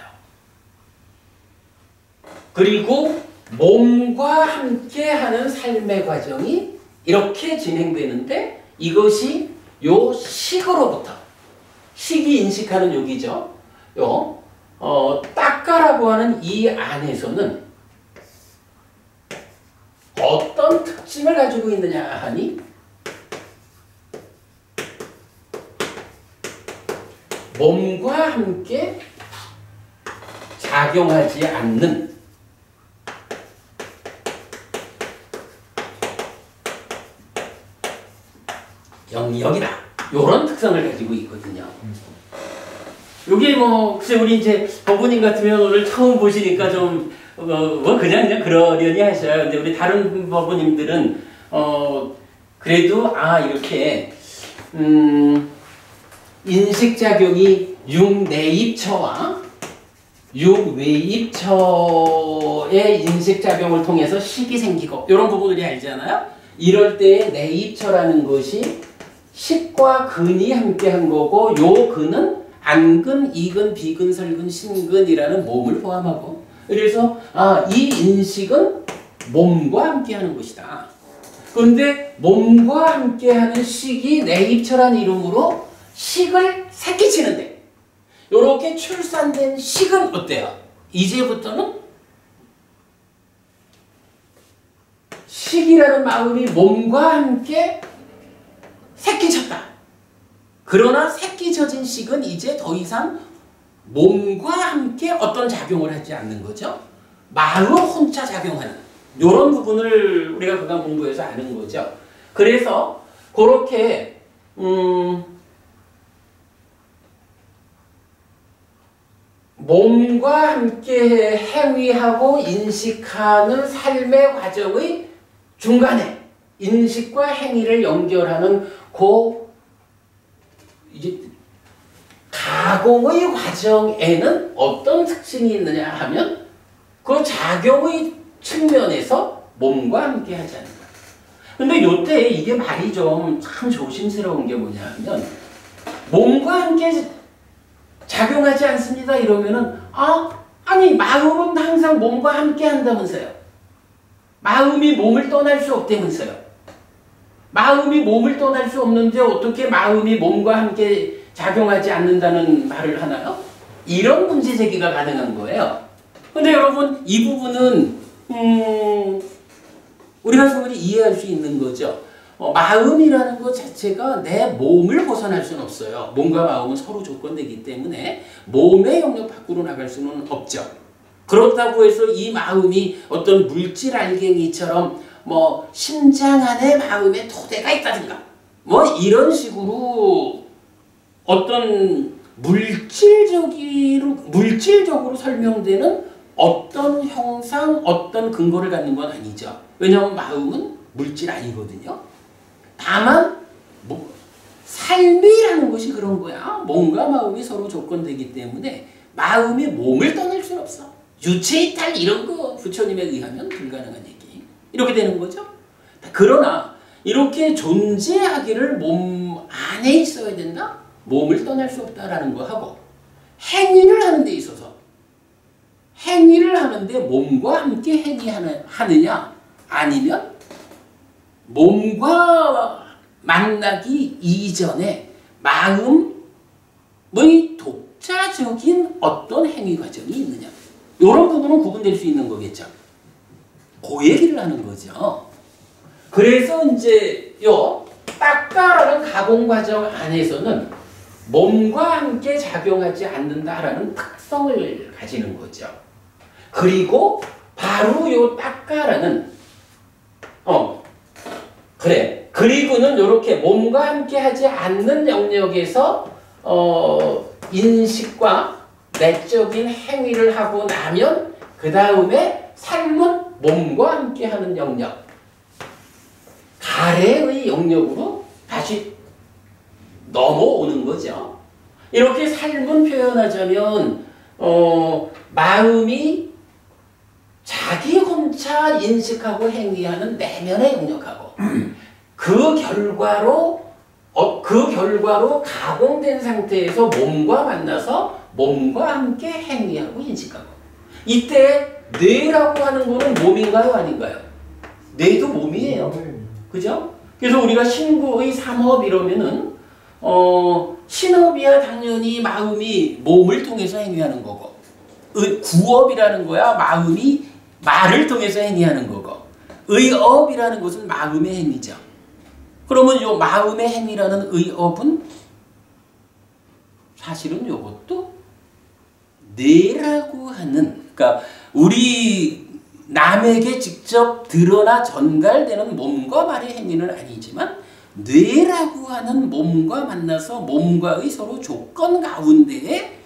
그리고 몸과 함께하는 삶의 과정이 이렇게 진행되는데 이것이 요 식으로부터 식이 인식하는 여기죠. 요 닦아라고 하는 이 안에서는 어떤 특징을 가지고 있느냐 하니 몸과 함께 작용하지 않는 영역이다. 이런 특성을 가지고 있거든요. 여기 뭐 글쎄 우리 이제 법부님 같으면 오늘 처음 보시니까 좀 그냥 그러려니 하셔요. 근데 우리 다른 법부님들은 그래도 이렇게 인식작용이 육내입처와 육외입처의 인식작용을 통해서 식이 생기고 이런 부분들이 알잖아요. 이럴 때에 내입처라는 것이 식과 근이 함께한 거고 요 근은 안근, 이근, 비근, 설근, 신근이라는 몸을 포함하고 그래서 이 인식은 몸과 함께하는 것이다. 그런데 몸과 함께하는 식이 내입처라는 이름으로 식을 새끼치는데 이렇게 출산된 식은 어때요? 이제부터는 식이라는 마음이 몸과 함께 새끼쳤다. 그러나 새끼쳐진 식은 이제 더 이상 몸과 함께 어떤 작용을 하지 않는 거죠. 마음 혼자 작용하는 이런 부분을 우리가 그간 공부해서 아는 거죠. 그래서 그렇게 몸과 함께 행위하고 인식하는 삶의 과정의 중간에 인식과 행위를 연결하는 이제 가공의 과정에는 어떤 특징이 있느냐 하면 그 작용의 측면에서 몸과 함께 하지 않는 거예요. 근데 요때 이게 말이 좀 참 조심스러운 게 뭐냐 하면 몸과 함께 작용하지 않습니다 이러면은 아니 마음은 항상 몸과 함께 한다면서요. 마음이 몸을 떠날 수 없다면서요. 마음이 몸을 떠날 수 없는데 어떻게 마음이 몸과 함께 작용하지 않는다는 말을 하나요? 이런 문제 제기가 가능한 거예요. 근데 여러분 이 부분은 우리가 충분히 이해할 수 있는 거죠. 마음이라는 것 자체가 내 몸을 벗어날 수는 없어요. 몸과 마음은 서로 조건되기 때문에 몸의 영역 밖으로 나갈 수는 없죠. 그렇다고 해서 이 마음이 어떤 물질 알갱이처럼 뭐 심장 안에 마음의 토대가 있다든가 뭐 이런 식으로 어떤 물질적으로 설명되는 어떤 형상, 어떤 근거를 갖는 건 아니죠. 왜냐하면 마음은 물질 아니거든요. 다만 삶이라는 것이 그런 거야. 몸과 마음이 서로 조건되기 때문에 마음이 몸을 떠날 수는 없어. 유체이탈 이런 거 부처님에 의하면 불가능한 얘기. 이렇게 되는 거죠. 그러나 이렇게 존재하기를 몸 안에 있어야 된다? 몸을 떠날 수 없다라는 거 하고 행위를 하는 데 있어서 행위를 하는데 몸과 함께 행위하느냐 아니면 몸과 만나기 이전에 마음의 독자적인 어떤 행위 과정이 있느냐 이런 부분은 구분될 수 있는 거겠죠. 그 얘기를 하는 거죠. 그래서 이제 요 닦아라는 가공 과정 안에서는 몸과 함께 작용하지 않는다라는 특성을 가지는 거죠. 그리고 바로 요 닦아라는 그리고는 이렇게 몸과 함께 하지 않는 영역에서 인식과 내적인 행위를 하고 나면 그 다음에 삶은 몸과 함께 하는 영역 가래의 영역으로 다시 넘어오는 거죠. 이렇게 삶은 표현하자면 마음이 자기 혼자 인식하고 행위하는 내면의 영역하고 그 결과로 가공된 상태에서 몸과 만나서 몸과 함께 행위하고 인식하고 이때 뇌라고 하는 거는 몸인가요? 아닌가요? 뇌도 몸이에요. 그죠? 그래서 우리가 신구의 삼업 이러면은 신업이야 당연히 마음이 몸을 통해서 행위하는 거고 구업이라는 거야 마음이 말을 통해서 행위하는 거고 의업이라는 것은 마음의 행위죠. 그러면 이 마음의 행위라는 의업은 사실은 이것도 뇌라고 하는 그러니까 우리 남에게 직접 드러나 전달되는 몸과 말의 행위는 아니지만 뇌라고 하는 몸과 만나서 몸과의 서로 조건 가운데에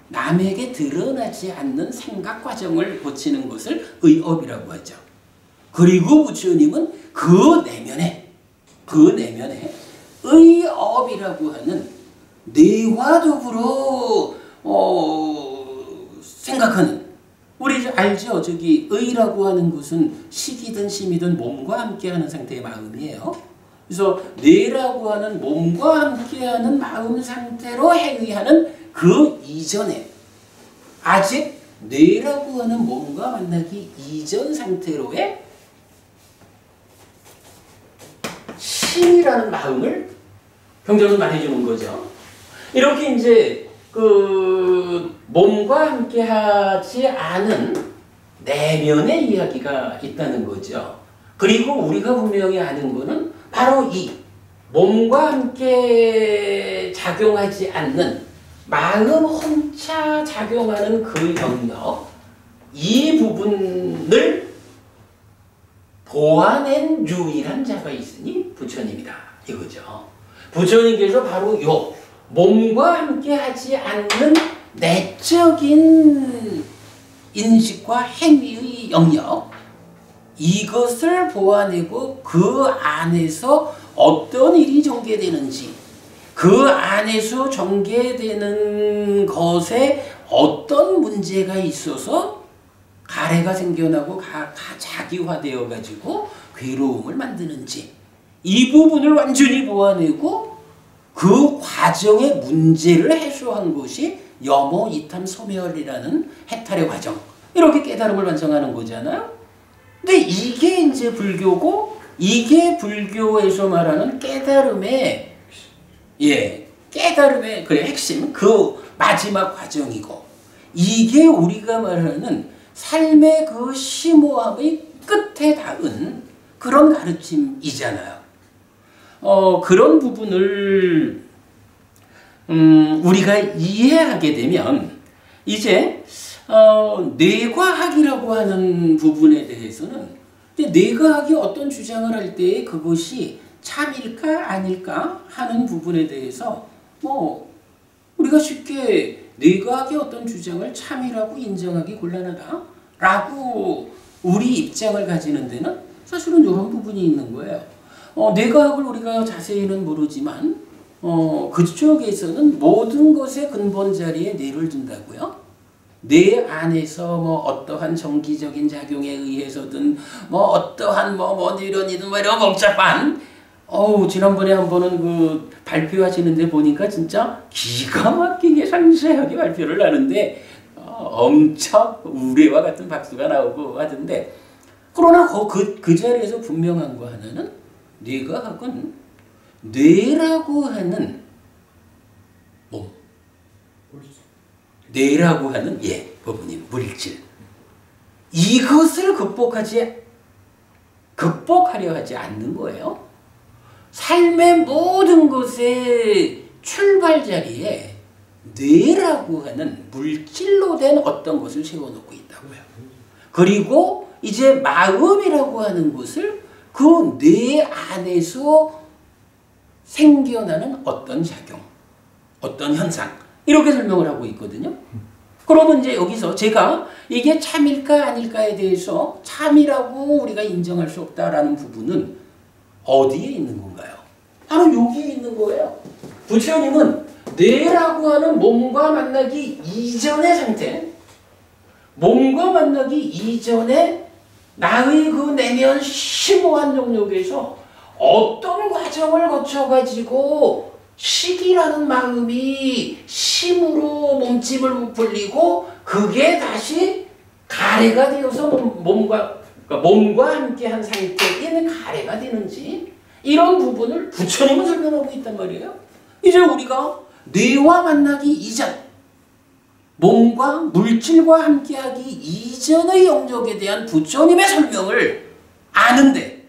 남에게 드러나지 않는 생각 과정을 거치는 것을 의업이라고 하죠. 그리고 부처님은 그 내면에 의업이라고 하는 뇌와 더불어 생각하는 우리 알죠? 저기 의라고 하는 것은 식이든 심이든 몸과 함께하는 상태의 마음이에요. 그래서 뇌라고 하는 몸과 함께하는 마음 상태로 행위하는 그 이전에 아직 뇌라고 하는 몸과 만나기 이전 상태로의 심이라는 마음을 경전은 말해주는 거죠. 이렇게 이제 그 몸과 함께하지 않은 내면의 이야기가 있다는 거죠. 그리고 우리가 분명히 아는 거는 바로 이 몸과 함께 작용하지 않는 마음 혼자 작용하는 그 영역 이 부분을 보아낸 유일한 자가 있으니 부처님이다 이거죠. 부처님께서 바로 요 몸과 함께 하지 않는 내적인 인식과 행위의 영역 이것을 보아내고 그 안에서 어떤 일이 전개되는지 그 안에서 전개되는 것에 어떤 문제가 있어서 가래가 생겨나고 자기화되어 가지고 괴로움을 만드는지 이 부분을 완전히 보아내고 그 과정의 문제를 해소한 것이 염호 이탐 소멸이라는 해탈의 과정 이렇게 깨달음을 완성하는 거잖아요. 근데 이게 이제 불교고 이게 불교에서 말하는 깨달음의 그래 핵심 그 마지막 과정이고 이게 우리가 말하는 삶의 그 심오함의 끝에 닿은 그런 가르침이잖아요. 그런 부분을 우리가 이해하게 되면 이제 뇌과학이라고 하는 부분에 대해서는 뇌과학이 어떤 주장을 할 때 그것이 참일까 아닐까 하는 부분에 대해서 우리가 쉽게 뇌과학의 어떤 주장을 참이라고 인정하기 곤란하다라고 우리 입장을 가지는 데는 사실은 이런 부분이 있는 거예요. 뇌과학을 우리가 자세히는 모르지만 그쪽에서는 모든 것의 근본 자리에 뇌를 둔다고요. 뇌 안에서 뭐 어떠한 정기적인 작용에 의해서든 뭐 어떠한 뭐 이런 복잡한 지난번에 한 번은 그 발표하시는데 보니까 진짜 기가 막히게 상세하게 발표를 하는데 엄청 우레와 같은 박수가 나오고 하던데 그러나 그 자리에서 분명한 거 하나는 뇌과학은 뇌라고 하는 몸 뇌라고 하는 법님 물질 이것을 극복하려 하지 않는 거예요. 삶의 모든 것의 출발 자리에 뇌라고 하는 물질로 된 어떤 것을 세워놓고 있다고요. 그리고 이제 마음이라고 하는 것을 그 뇌 안에서 생겨나는 어떤 작용, 어떤 현상 이렇게 설명을 하고 있거든요. 그러면 이제 여기서 제가 이게 참일까 아닐까에 대해서 참이라고 우리가 인정할 수 없다라는 부분은 어디에 있는 건가요? 바로 여기에 있는 거예요. 부처님은 뇌라고 하는 몸과 만나기 이전의 상태, 몸과 만나기 이전에 나의 그 내면 심오한 영역에서 어떤 과정을 거쳐가지고 식이라는 마음이 심으로 몸집을 부풀리고 그게 다시 가래가 되어서 몸과 함께한 상태인 가래가 되는지 이런 부분을 부처님은 설명하고 있단 말이에요. 이제 우리가 뇌와 만나기 이전 몸과 물질과 함께하기 이전의 영역에 대한 부처님의 설명을 아는데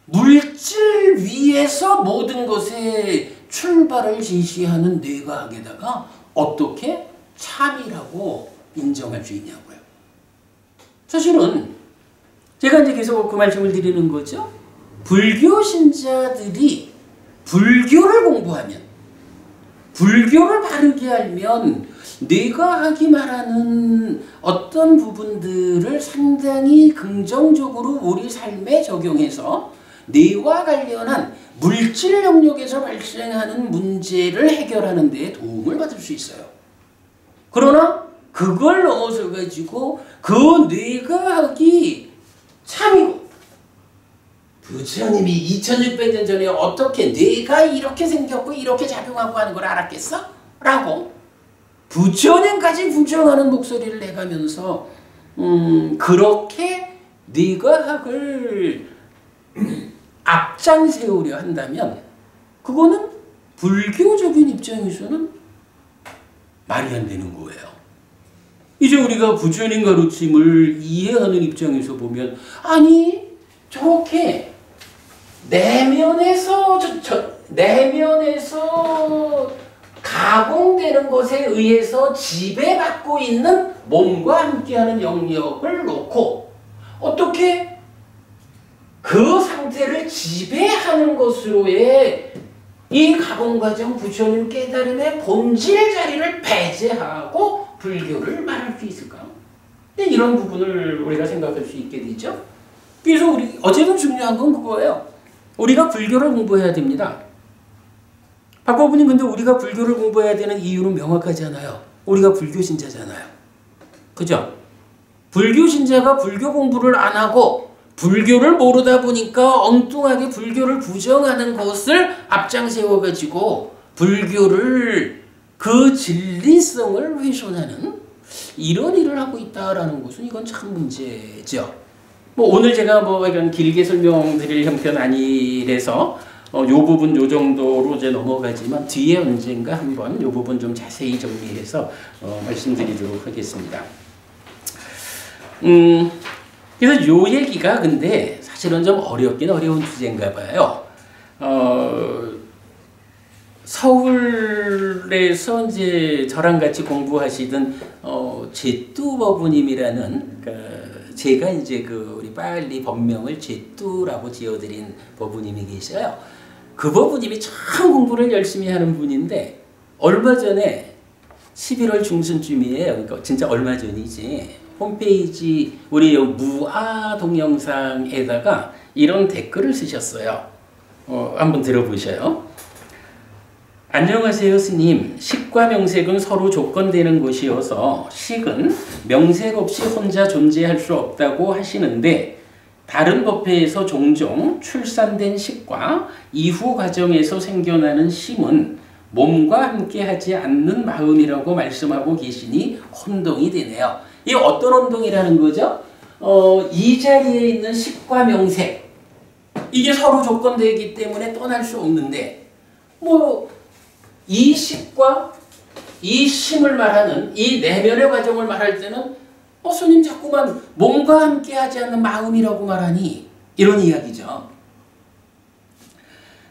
물질 위에서 모든 것의 출발을 제시하는 뇌과학에다가 어떻게 참이라고 인정할 수 있냐고요. 사실은 제가 이제 계속 그 말씀을 드리는 거죠. 불교 신자들이 불교를 공부하면 불교를 바르게 알면 뇌과학이 말하는 어떤 부분들을 상당히 긍정적으로 우리 삶에 적용해서 뇌와 관련한 물질 영역에서 발생하는 문제를 해결하는 데 도움을 받을 수 있어요. 그러나 그걸 넘어서 가지고 그 뇌과학이 참이고 부처님이 2600년 전에 어떻게 뇌가 이렇게 생겼고 이렇게 작용하고 하는 걸 알았겠어? 라고 부처님까지 부정하는 목소리를 내가면서 그렇게 뇌과학을 앞장세우려 한다면 그거는 불교적인 입장에서는 말이 안 되는 거예요. 이제 우리가 부처님 가르침을 이해하는 입장에서 보면 아니 저렇게 내면에서 가공되는 것에 의해서 지배받고 있는 몸과 함께하는 영역을 놓고 어떻게 그 상태를 지배하는 것으로의 이 가공 과정 부처님 깨달음의 본질 자리를 배제하고 불교를 말할 수 있을까? 이런 부분을 우리가 생각할 수 있게 되죠. 그래서 우리 어쨌든 중요한 건 그거예요. 우리가 불교를 공부해야 됩니다. 박법부님 근데 우리가 불교를 공부해야 되는 이유는 명확하잖아요. 우리가 불교 신자잖아요. 그죠? 불교 신자가 불교 공부를 안 하고 불교를 모르다 보니까 엉뚱하게 불교를 부정하는 것을 앞장세워가지고 불교를 그 진리성을 훼손하는 이런 일을 하고 있다라는 것은 이건 참 문제죠. 오늘 제가 이런 길게 설명드릴 형편 아니라서 요 부분 요 정도로 이제 넘어가지만 뒤에 언젠가 한번 요 부분 좀 자세히 정리해서 말씀드리도록 하겠습니다. 그래서 요 얘기가 근데 사실은 좀 어렵긴 어려운 주제인가 봐요. 서울에서 이제 저랑 같이 공부하시던 제뚜 법부님이라는 제가 이제 우리 빨리 법명을 제뚜라고 지어드린 법부님이 계셔요. 그 법부님이 참 공부를 열심히 하는 분인데 얼마 전에 11월 중순쯤이에요. 그러니까 진짜 얼마 전이지. 홈페이지 우리 무아 동영상에다가 이런 댓글을 쓰셨어요. 한번 들어보셔요. 안녕하세요 스님. 식과 명색은 서로 조건되는 것이어서 식은 명색 없이 혼자 존재할 수 없다고 하시는데 다른 법회에서 종종 출산된 식과 이후 과정에서 생겨나는 심은 몸과 함께 하지 않는 마음이라고 말씀하고 계시니 혼동이 되네요. 이 어떤 혼동이라는 거죠? 이 자리에 있는 식과 명색 이게 서로 조건되기 때문에 떠날 수 없는데 이 식과 이 심을 말하는 이 내면의 과정을 말할 때는 스님 자꾸만 몸과 함께 하지 않는 마음이라고 말하니 이런 이야기죠.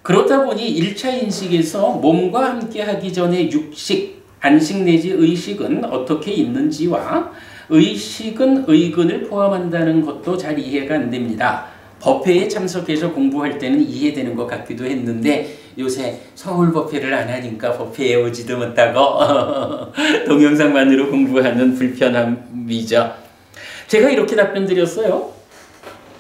그렇다 보니 1차 인식에서 몸과 함께 하기 전에 육식, 안식 내지 의식은 어떻게 있는지와 의식은 의근을 포함한다는 것도 잘 이해가 안 됩니다. 법회에 참석해서 공부할 때는 이해되는 것 같기도 했는데 요새 서울 법회를 안 하니까 법회에 오지도 못하고 동영상만으로 공부하는 불편함이죠. 제가 이렇게 답변 드렸어요.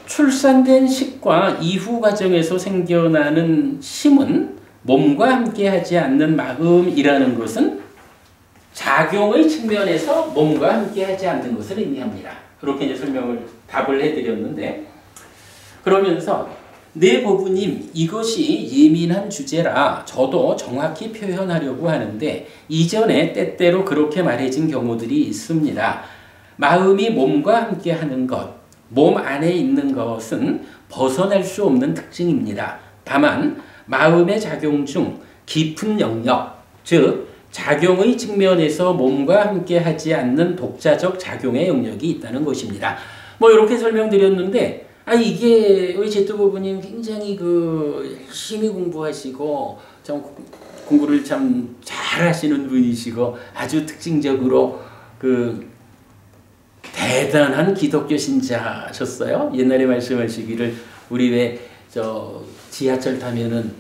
출산된 식과 이후 과정에서 생겨나는 심은 몸과 함께 하지 않는 마음이라는 것은 작용의 측면에서 몸과 함께 하지 않는 것을 의미합니다. 그렇게 이제 답을 해드렸는데 그러면서 네 보부님 이것이 예민한 주제라 저도 정확히 표현하려고 하는데 이전에 때때로 그렇게 말해진 경우들이 있습니다. 마음이 몸과 함께 하는 것, 몸 안에 있는 것은 벗어날 수 없는 특징입니다. 다만 마음의 작용 중 깊은 영역, 즉 작용의 측면에서 몸과 함께 하지 않는 독자적 작용의 영역이 있다는 것입니다. 이렇게 설명드렸는데 이게 우리 제또 부부님 굉장히 열심히 공부하시고 참 공부를 참 잘하시는 분이시고 아주 특징적으로 대단한 기독교 신자셨어요. 옛날에 말씀하시기를 우리 왜 지하철 타면은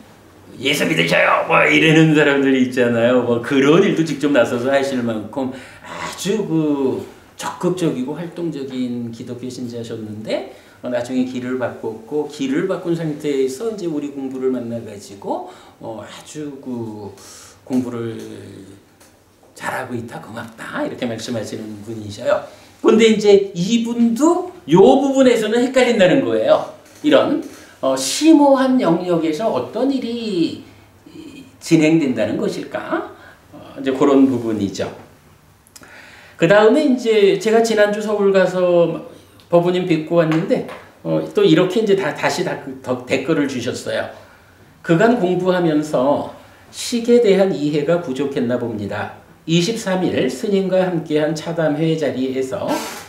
예수 믿으셔요 이러는 사람들이 있잖아요. 그런 일도 직접 나서서 하실 만큼 아주 적극적이고 활동적인 기독교 신자셨는데 나중에 길을 바꿨고 길을 바꾼 상태에서 이제 우리 공부를 만나가지고 아주 공부를 잘하고 있다 고맙다 이렇게 말씀하시는 분이셔요. 근데 이제 이분도 이 부분에서는 헷갈린다는 거예요. 이런 심오한 영역에서 어떤 일이 진행된다는 것일까? 이제 그런 부분이죠. 그 다음에 이제 제가 지난주 서울 가서 법부님 뵙고 왔는데 또 이렇게 이제 다시 댓글을 주셨어요. 그간 공부하면서 식에 대한 이해가 부족했나 봅니다. 23일 스님과 함께한 차담회 자리에서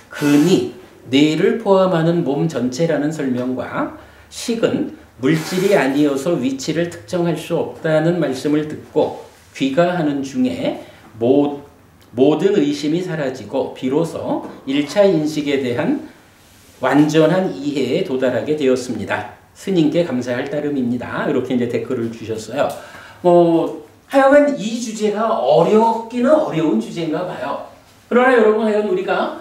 근이 뇌를 포함하는 몸 전체라는 설명과 식은 물질이 아니어서 위치를 특정할 수 없다는 말씀을 듣고 귀가하는 중에 모든 의심이 사라지고 비로소 1차 인식에 대한 완전한 이해에 도달하게 되었습니다. 스님께 감사할 따름입니다. 이렇게 이제 댓글을 주셨어요. 하여간 이 주제가 어렵기는 어려운 주제인가 봐요. 그러나 여러분 하여간 우리가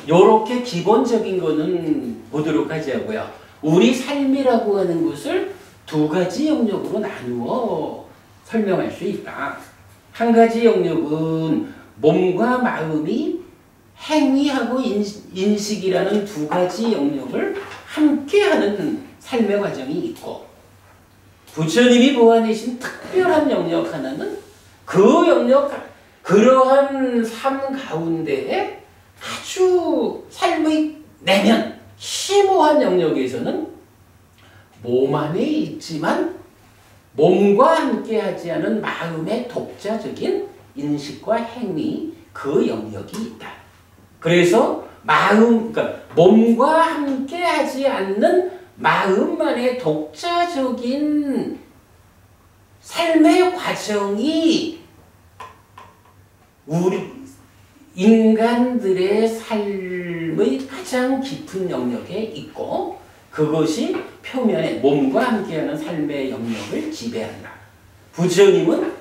요렇게 기본적인 거는 보도록 하자고요. 우리 삶이라고 하는 것을 두 가지 영역으로 나누어 설명할 수 있다. 한 가지 영역은 몸과 마음이 행위하고 인식이라는 두 가지 영역을 함께하는 삶의 과정이 있고 부처님이 보아내신 특별한 영역 하나는 그 영역, 그러한 삶 가운데에 아주 삶의 내면, 심오한 영역에서는 몸 안에 있지만 몸과 함께하지 않은 마음의 독자적인 인식과 행위, 그 영역이 있다. 그래서 그러니까 몸과 함께하지 않는 마음만의 독자적인 삶의 과정이 우리 인간들의 삶의 가장 깊은 영역에 있고 그것이 표면에 몸과 함께하는 삶의 영역을 지배한다. 부처님은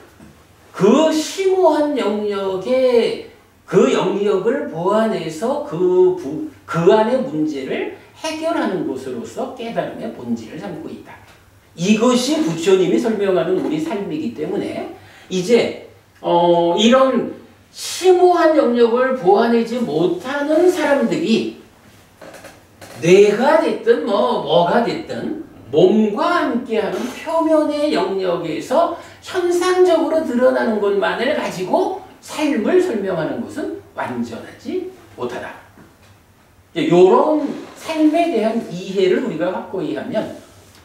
그 심오한 영역의 그 영역을 보완해서 그 안의 문제를 해결하는 것으로서 깨달음의 본질을 삼고 있다. 이것이 부처님이 설명하는 우리 삶이기 때문에 이제 이런 심오한 영역을 보완하지 못하는 사람들이 뇌가 됐든 뭐가 됐든 몸과 함께하는 표면의 영역에서 현상적으로 드러나는 것만을 가지고 삶을 설명하는 것은 완전하지 못하다. 이런 삶에 대한 이해를 우리가 확고히 하면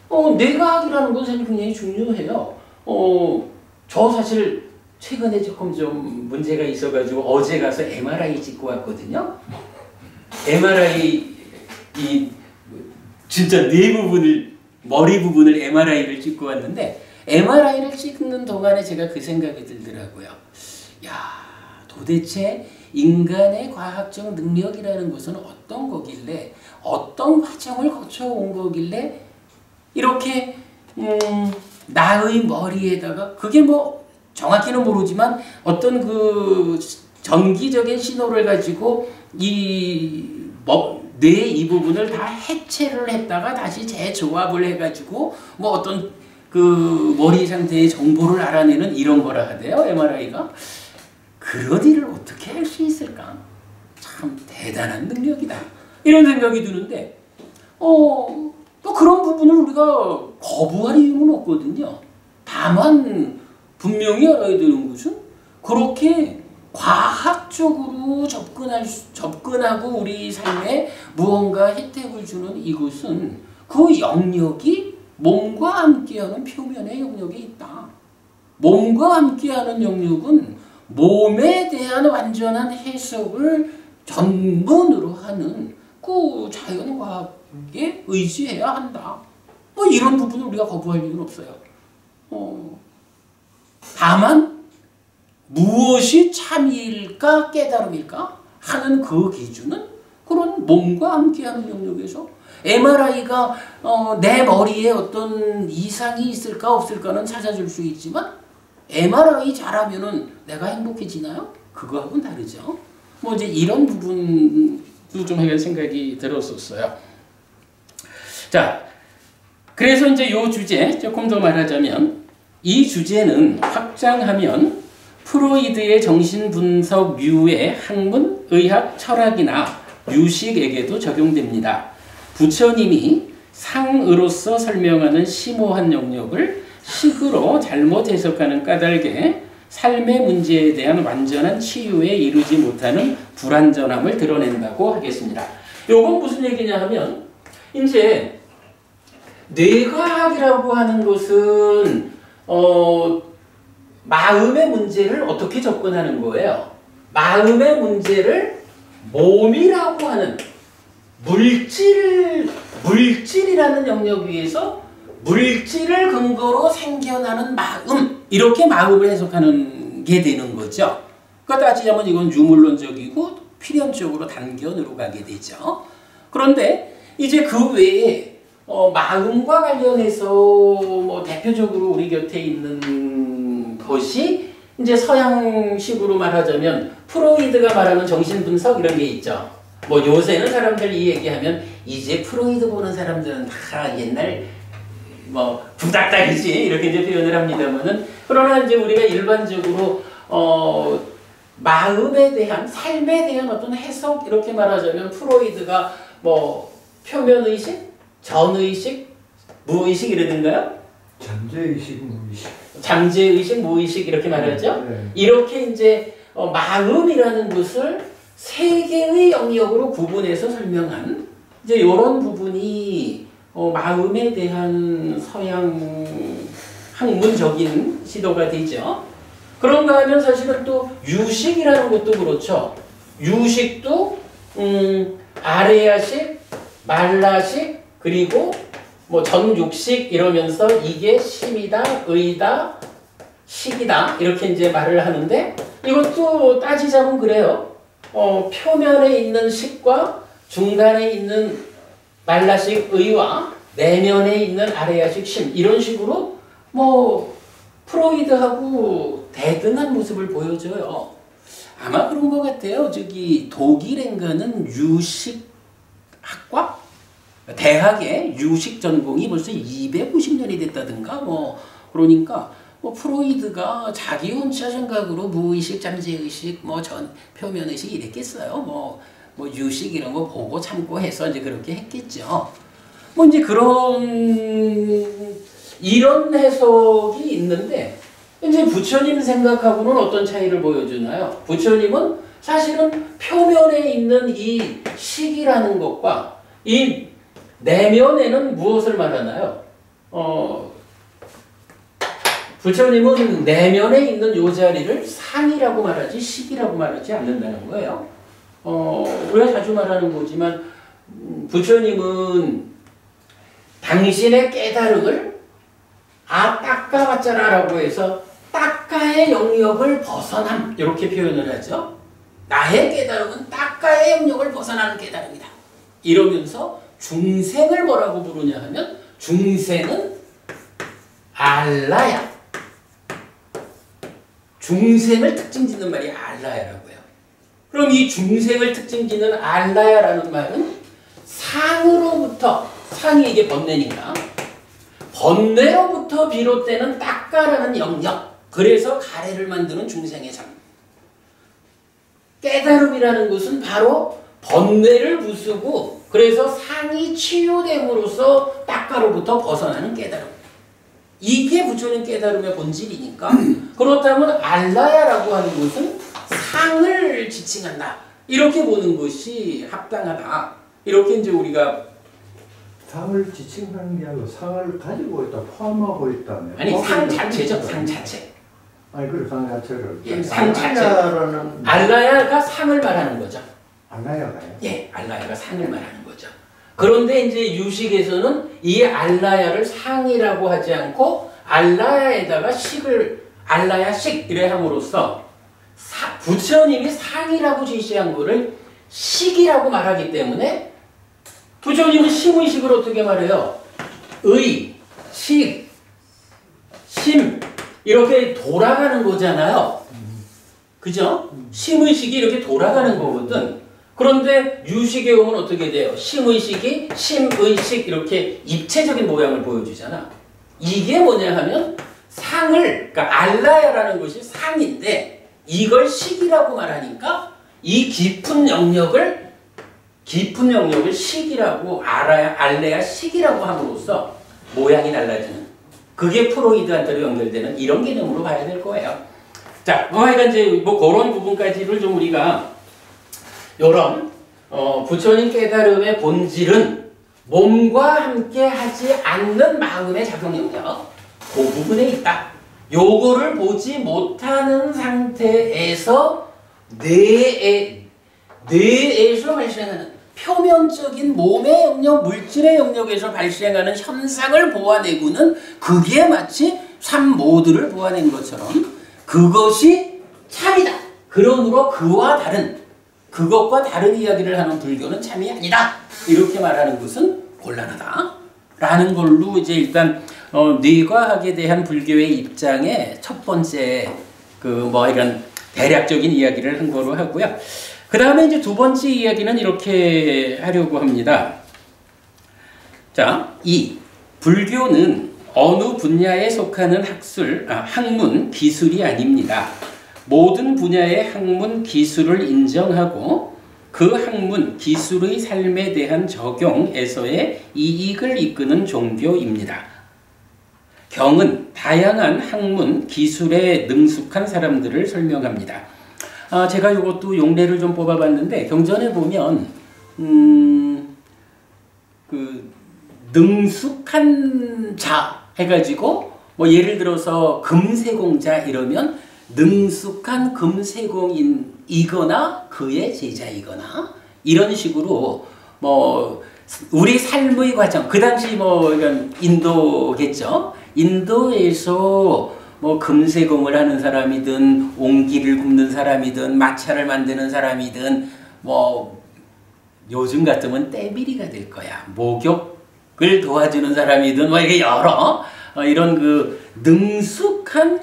뇌과학이라는 것은 사실 굉장히 중요해요. 저 사실 최근에 조금 좀 문제가 있어가지고 어제 가서 MRI 찍고 왔거든요. MRI 진짜 뇌 부분을 머리 부분을 MRI를 찍고 왔는데 MRI를 찍는 동안에 제가 그 생각이 들더라고요. 야, 도대체 인간의 과학적 능력이라는 것은 어떤 거길래 어떤 과정을 거쳐온 거길래 이렇게 나의 머리에다가 그게 뭐 정확히는 모르지만 어떤 그 전기적인 신호를 가지고 뇌 이 부분을 다 해체를 했다가 다시 재조합을 해가지고 뭐 어떤 그 머리 상태의 정보를 알아내는 이런 거라 하대요. MRI가. 그런 일을 어떻게 할 수 있을까? 참 대단한 능력이다. 이런 생각이 드는데 또 그런 부분을 우리가 거부할 이유는 없거든요. 다만 분명히 알아야 되는 것은 그렇게 과학적으로 접근하고 우리 삶에 무언가 혜택을 주는 이것은 그 영역이 몸과 함께하는 표면의 영역에 있다. 몸과 함께하는 영역은 몸에 대한 완전한 해석을 전문으로 하는 그 자연과학에 의지해야 한다. 뭐 이런 부분을 우리가 거부할 이유는 없어요. 다만 무엇이 참일까 깨달음일까 하는 그 기준은 그런 몸과 함께하는 영역에서 MRI가 내 머리에 어떤 이상이 있을까 없을까는 찾아줄 수 있지만 MRI 잘하면은 내가 행복해지나요? 그거하고는 다르죠. 뭐 이제 이런 부분도 좀 하게 생각이 들었었어요. 자, 그래서 이제 요 주제 조금 더 말하자면 이 주제는 확장하면 프로이드의 정신분석 묘의 학문, 의학, 철학이나 유식에게도 적용됩니다. 부처님이 상으로서 설명하는 심오한 영역을 식으로 잘못 해석하는 까닭에 삶의 문제에 대한 완전한 치유에 이르지 못하는 불완전함을 드러낸다고 하겠습니다. 요건 무슨 얘기냐 하면 이제 뇌과학이라고 하는 것은 마음의 문제를 어떻게 접근하는 거예요? 마음의 문제를 몸이라고 하는 물질이라는 영역 위에서 물질을 근거로 생겨나는 마음, 이렇게 마음을 해석하는 게 되는 거죠. 그러니까 따지자면 이건 유물론적이고 필연적으로 단견으로 가게 되죠. 그런데 이제 그 외에 마음과 관련해서 뭐 대표적으로 우리 곁에 있는 것이 이제 서양식으로 말하자면 프로이드가 말하는 정신분석 이런 게 있죠. 뭐 요새는 사람들 이 얘기하면 이제 프로이드 보는 사람들은 다 옛날 뭐 부닥닥이지 이렇게 이제 표현을 합니다만은, 그러나 이제 우리가 일반적으로 마음에 대한 삶에 대한 어떤 해석 이렇게 말하자면 프로이드가 뭐 표면의식, 전의식, 무의식 이러는가요? 잠재의식, 무의식. 잠재의식, 무의식 이렇게 말하죠. 네. 이렇게 이제 마음이라는 것을 세 개의 영역으로 구분해서 설명한 이제 이런 부분이 마음에 대한 서양 학문적인 시도가 되죠. 그런가 하면 사실은 또 유식이라는 것도 그렇죠. 유식도 아레아식, 말라식, 그리고 뭐 전육식 이러면서 이게 심이다, 의다, 식이다 이렇게 이제 말을 하는데, 이것도 따지자면 그래요. 표면에 있는 식과 중간에 있는 말라식 의와 내면에 있는 아레아식 심, 이런 식으로 뭐 프로이드하고 대등한 모습을 보여줘요. 아마 그런 것 같아요. 저기 독일인가는 유식학과? 대학의 유식 전공이 벌써 250년이 됐다든가 뭐 그러니까 뭐 프로이드가 자기 혼자 생각으로 무의식, 잠재의식, 뭐 전 표면의식 이랬겠어요. 뭐 유식 이런 거 보고 참고해서 이제 그렇게 했겠죠. 뭐 이제 이런 해석이 있는데 이제 부처님 생각하고는 어떤 차이를 보여주나요? 부처님은 사실은 표면에 있는 이 식이라는 것과 이 내면에는 무엇을 말하나요? 부처님은 내면에 있는 요 자리를 상이라고 말하지 식이라고 말하지 않는다는 거예요. 우리가 자주 말하는 거지만 부처님은 당신의 깨달음을 닦아봤잖아 라고 해서 닦아의 영역을 벗어남 이렇게 표현을 하죠. 나의 깨달음은 닦아의 영역을 벗어나는 깨달음이다. 이러면서 중생을 뭐라고 부르냐 하면 중생은 알라야. 중생을 특징 짓는 말이 알라야라고요. 그럼 이 중생을 특징 짓는 알라야라는 말은 상으로부터, 상이 이게 번뇌니까 번뇌로부터 비롯되는 닦아라는 영역, 그래서 가래를 만드는 중생의 삶. 깨달음이라는 것은 바로 번뇌를 부수고 그래서 상이 치유됨으로써 닦아로부터 벗어나는 깨달음. 이게 부처님 깨달음의 본질이니까 그렇다면 알라야라고 하는 것은 상을 지칭한다. 이렇게 보는 것이 합당하다. 이렇게 이제 우리가 상을 지칭하는 게 아니고 상을 가지고 있다, 포함하고 있다며. 아니 상 자체죠. 상 자체. 아니 그래 상 자체를. 예, 상 자체. 알라야라는 알라야가 상을 말하는 거죠. 알라야가요? 예, 알라야가 상을 말하는 거죠. 그런데 이제 유식에서는 이 알라야를 상이라고 하지 않고 알라야에다가 식을 알라야식 이래 함으로써 부처님이 상이라고 제시한 거를 식이라고 말하기 때문에 부처님은 심의식을 어떻게 말해요? 의, 식, 심 이렇게 돌아가는 거잖아요. 그죠? 심의식이 이렇게 돌아가는 거거든. 그런데 유식에 오면 어떻게 돼요? 심의식이 심의식 이렇게 입체적인 모양을 보여주잖아. 이게 뭐냐 하면 상을, 그러니까 알라야라는 것이 상인데 이걸 식이라고 말하니까 이 깊은 영역을 식이라고 알레야 식이라고 함으로써 모양이 달라지는, 그게 프로이드한테로 연결되는 이런 개념으로 봐야 될 거예요. 자, 하여간 이제 뭐 그런 부분까지를 좀 우리가 요런 부처님 깨달음의 본질은 몸과 함께 하지 않는 마음의 작용 영역, 그 부분에 있다. 요거를 보지 못하는 상태에서 뇌에서 발생하는 표면적인 몸의 영역, 물질의 영역에서 발생하는 현상을 보아내고는 그게 마치 삼모드를 보아낸 것처럼 그것이 참이다. 그러므로 그것과 다른 이야기를 하는 불교는 참이 아니다. 이렇게 말하는 것은 곤란하다. 라는 걸로 이제 일단 뇌과학에 대한 불교의 입장의 첫 번째 이런 대략적인 이야기를 한 거로 하고요. 그 다음에 이제 두 번째 이야기는 이렇게 하려고 합니다. 자, 불교는 어느 분야에 속하는 학문, 기술이 아닙니다. 모든 분야의 학문, 기술을 인정하고 그 학문, 기술의 삶에 대한 적용에서의 이익을 이끄는 종교입니다. 경은 다양한 학문, 기술에 능숙한 사람들을 설명합니다. 제가 이것도 용례를 좀 뽑아봤는데 경전에 보면 능숙한 자 해가지고 뭐 예를 들어서 금세공자 이러면 능숙한 금세공인이거나 그의 제자이거나 이런 식으로 뭐 우리 삶의 과정, 그 당시 뭐 이런 인도겠죠. 인도에서 뭐 금세공을 하는 사람이든 옹기를 굽는 사람이든 마차를 만드는 사람이든 뭐 요즘 같으면 떼비리가 될 거야. 목욕을 도와주는 사람이든 뭐 이게 여러 이런 능숙한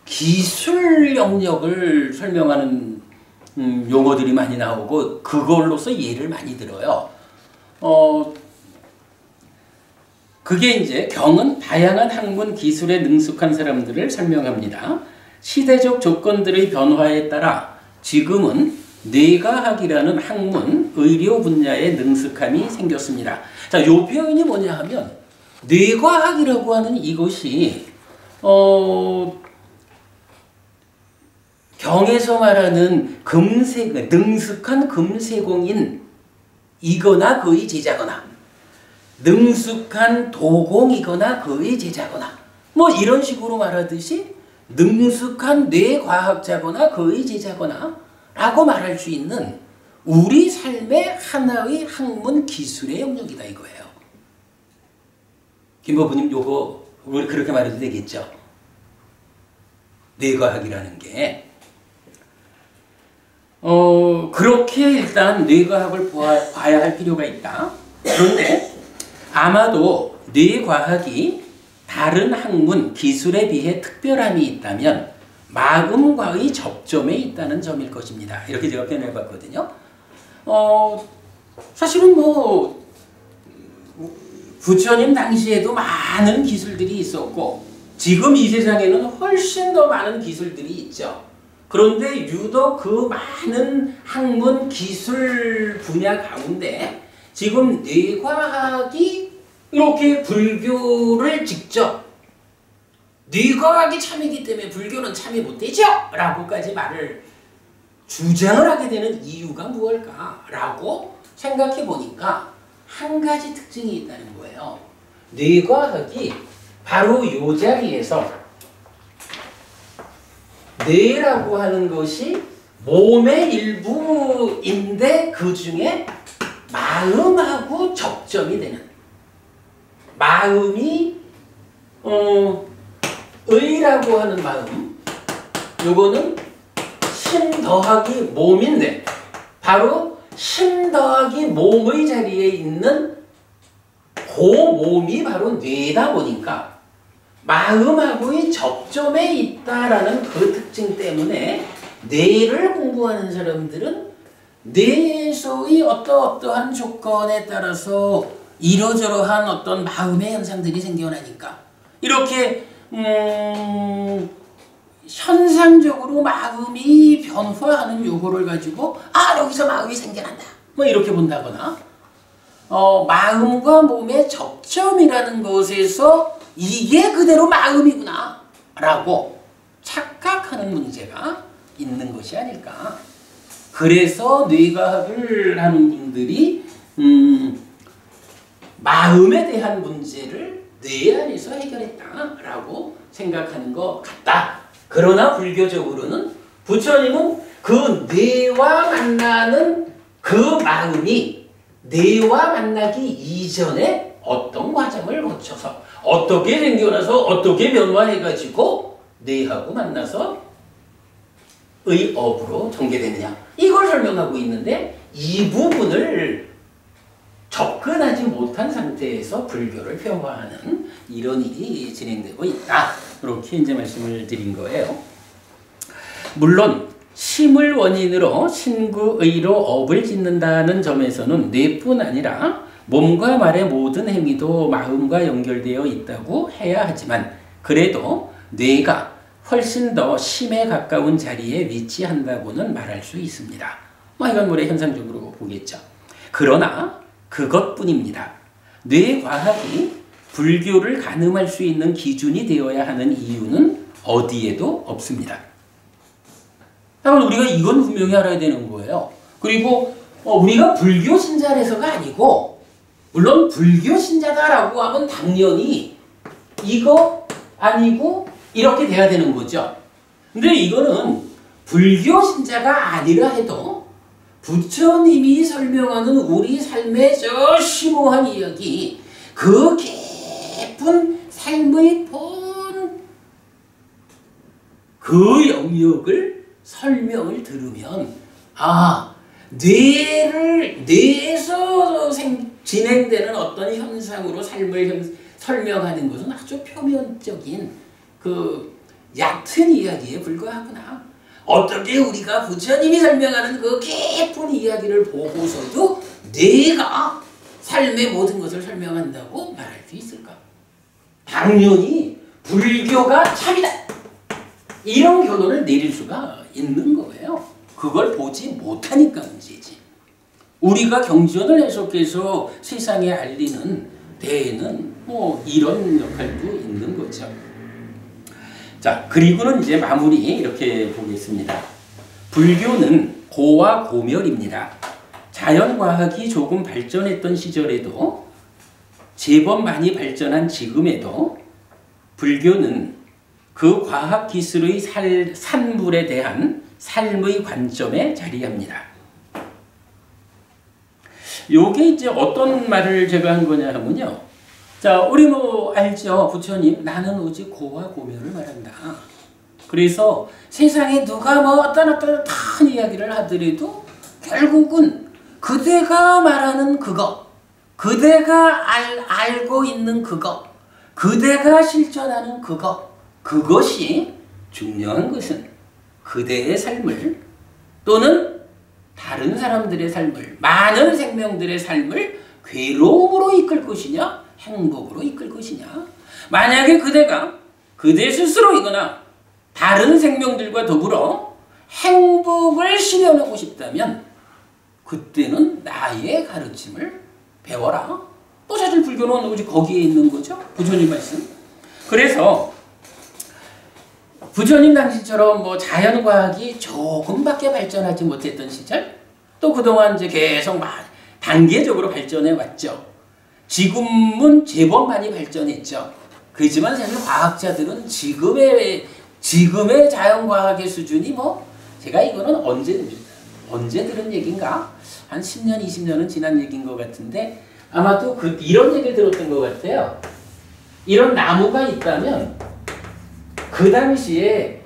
기술 영역을 설명하는 용어들이 많이 나오고 그걸로서 예를 많이 들어요. 그게 이제 경은 다양한 학문 기술에 능숙한 사람들을 설명합니다. 시대적 조건들의 변화에 따라 지금은 뇌과학이라는 학문, 의료 분야에 능숙함이 생겼습니다. 자, 요 표현이 뭐냐 하면 뇌과학이라고 하는 이것이 경에서 말하는 능숙한 금세공인 이거나 그의 제자거나 능숙한 도공이거나 그의 제자거나 뭐 이런 식으로 말하듯이 능숙한 뇌과학자거나 그의 제자거나 라고 말할 수 있는 우리 삶의 하나의 학문 기술의 영역이다 이거예요. 김법부님 요거 우리 그렇게 말해도 되겠죠? 뇌과학이라는 게 그렇게 일단 뇌과학을 봐야 할 필요가 있다. 그런데 아마도 뇌과학이 다른 학문, 기술에 비해 특별함이 있다면 마음과의 접점에 있다는 점일 것입니다. 이렇게 제가 표현해 봤거든요. 사실은 뭐 부처님 당시에도 많은 기술들이 있었고 지금 이 세상에는 훨씬 더 많은 기술들이 있죠. 그런데 유독 그 많은 학문 기술 분야 가운데 지금 뇌과학이 이렇게 불교를 직접 뇌과학이 참이기 때문에 불교는 참이 못되죠? 라고까지 말을 주장을 하게 되는 이유가 무엇일까? 라고 생각해 보니까 한 가지 특징이 있다는 거예요. 뇌과학이 바로 이 자리에서 뇌라고 하는 것이 몸의 일부인데 그 중에 마음하고 접점이 되는 마음이 의라고 하는 마음 요거는 심 더하기 몸인데 바로 심 더하기 몸의 자리에 있는 그 몸이 바로 뇌다 보니까 마음하고의 접점에 있다라는 그 특징 때문에 뇌를 공부하는 사람들은 뇌에서의 어떠한 조건에 따라서 이러저러한 어떤 마음의 현상들이 생겨나니까 이렇게 현상적으로 마음이 변화하는 요거를 가지고 여기서 마음이 생겨난다 뭐 이렇게 본다거나 마음과 몸의 접점이라는 것에서 이게 그대로 마음이구나 라고 착각하는 문제가 있는 것이 아닐까. 그래서 뇌과학을 하는 분들이 마음에 대한 문제를 뇌 안에서 해결했다라고 생각하는 것 같다. 그러나 불교적으로는 부처님은 그 뇌와 만나는 그 마음이 뇌와 만나기 이전에 어떤 과정을 거쳐서 어떻게 생겨나서 어떻게 변화해가지고 뇌하고 만나서 의 업으로 전개되느냐 이걸 설명하고 있는데 이 부분을 접근하지 못한 상태에서 불교를 표방하는 이런 일이 진행되고 있다. 이렇게 이제 말씀을 드린 거예요. 물론 심을 원인으로 신구의로 업을 짓는다는 점에서는 뇌뿐 아니라 몸과 말의 모든 행위도 마음과 연결되어 있다고 해야 하지만 그래도 뇌가 훨씬 더 심에 가까운 자리에 위치한다고는 말할 수 있습니다. 이건 우리 현상적으로 보겠죠. 그러나 그것뿐입니다. 뇌과학이 불교를 가늠할 수 있는 기준이 되어야 하는 이유는 어디에도 없습니다. 그러면 우리가 이건 분명히 알아야 되는 거예요. 그리고 우리가 불교 신자라서가 아니고 물론 불교 신자다라고 하면 당연히 이거 아니고 이렇게 돼야 되는 거죠. 근데 이거는 불교 신자가 아니라 해도 부처님이 설명하는 우리 삶의 저 심오한 이야기 그 깊은 삶의 그 영역을 설명을 들으면 뇌에서 진행되는 어떤 현상으로 삶을 설명하는 것은 아주 표면적인 그 얕은 이야기에 불과하구나. 어떻게 우리가 부처님이 설명하는 그 깊은 이야기를 보고서도 내가 삶의 모든 것을 설명한다고 말할 수 있을까? 당연히 불교가 참이다. 이런 결론을 내릴 수가 있는 거예요. 그걸 보지 못하니까 문제지. 우리가 경전을 해석해서 세상에 알리는 대에는 뭐 이런 역할도 있는 거죠. 자, 그리고는 이제 마무리 이렇게 보겠습니다. 불교는 고와 고멸입니다. 자연과학이 조금 발전했던 시절에도 제법 많이 발전한 지금에도 불교는 그 과학기술의 산물에 대한 삶의 관점에 자리합니다. 요게 이제 어떤 말을 제가 한 거냐 하면요. 자, 우리 뭐 알죠? 부처님, 나는 오직 고와 고멸을 말한다. 그래서 세상에 누가 뭐 어떤 이야기를 하더라도 결국은 그대가 말하는 그거, 그대가 알고 있는 그거, 그대가 실천하는 그거, 그것이 중요한 것은 그대의 삶을 또는 다른 사람들의 삶을, 많은 생명들의 삶을 괴로움으로 이끌 것이냐, 행복으로 이끌 것이냐. 만약에 그대가 그대 스스로이거나 다른 생명들과 더불어 행복을 실현하고 싶다면 그때는 나의 가르침을 배워라. 또 사실 불교는 오직 거기에 있는 거죠. 부처님 말씀. 그래서 부처님 당시처럼 뭐 자연과학이 조금밖에 발전하지 못했던 시절, 또 그동안 이제 계속 단계적으로 발전해 왔죠. 지금은 제법 많이 발전했죠. 그렇지만 사실 과학자들은 지금의 자연과학의 수준이 뭐 제가 이거는 언제 들은 얘기인가? 한 10년, 20년은 지난 얘기인 것 같은데 아마도 이런 얘기를 들었던 것 같아요. 이런 나무가 있다면 그 당시에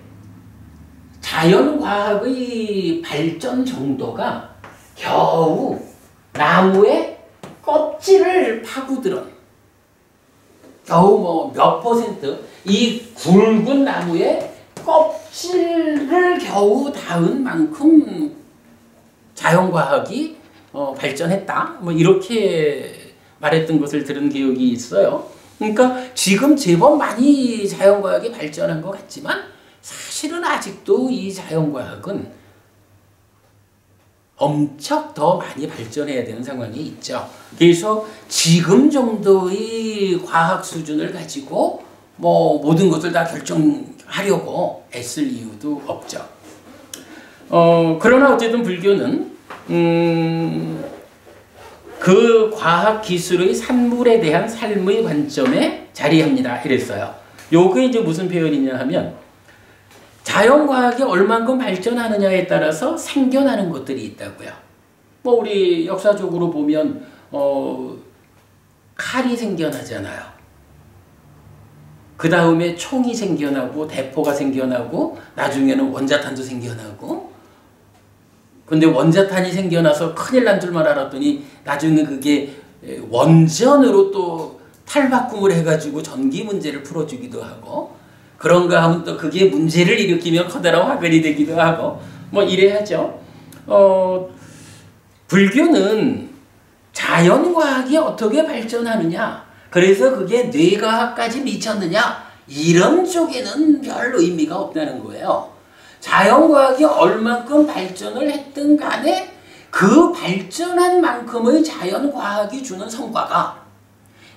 자연과학의 발전 정도가 겨우 나무의 껍질을 파고들은 겨우 뭐 몇 퍼센트 이 굵은 나무의 껍질을 겨우 닿은 만큼 자연과학이 발전했다. 뭐 이렇게 말했던 것을 들은 기억이 있어요. 그러니까 지금 제법 많이 자연과학이 발전한 것 같지만 사실은 아직도 이 자연과학은 엄청 더 많이 발전해야 되는 상황이 있죠. 그래서 지금 정도의 과학 수준을 가지고 뭐 모든 것을 다 결정하려고 애쓸 이유도 없죠. 그러나 어쨌든 불교는 그 과학 기술의 산물에 대한 삶의 관점에 자리합니다. 이랬어요. 요게 이제 무슨 표현이냐 하면 자연과학이 얼만큼 발전하느냐에 따라서 생겨나는 것들이 있다고요. 뭐 우리 역사적으로 보면 칼이 생겨나잖아요. 그 다음에 총이 생겨나고 대포가 생겨나고 나중에는 원자탄도 생겨나고 근데 원자탄이 생겨나서 큰일 난 줄만 알았더니 나중에 그게 원전으로 또 탈바꿈을 해가지고 전기 문제를 풀어주기도 하고 그런가 하면 또 그게 문제를 일으키면 커다란 화근이 되기도 하고 뭐 이래야죠. 불교는 자연과학이 어떻게 발전하느냐 그래서 그게 뇌과학까지 미쳤느냐 이런 쪽에는 별 의미가 없다는 거예요. 자연과학이 얼만큼 발전을 했든 간에 그 발전한 만큼의 자연과학이 주는 성과가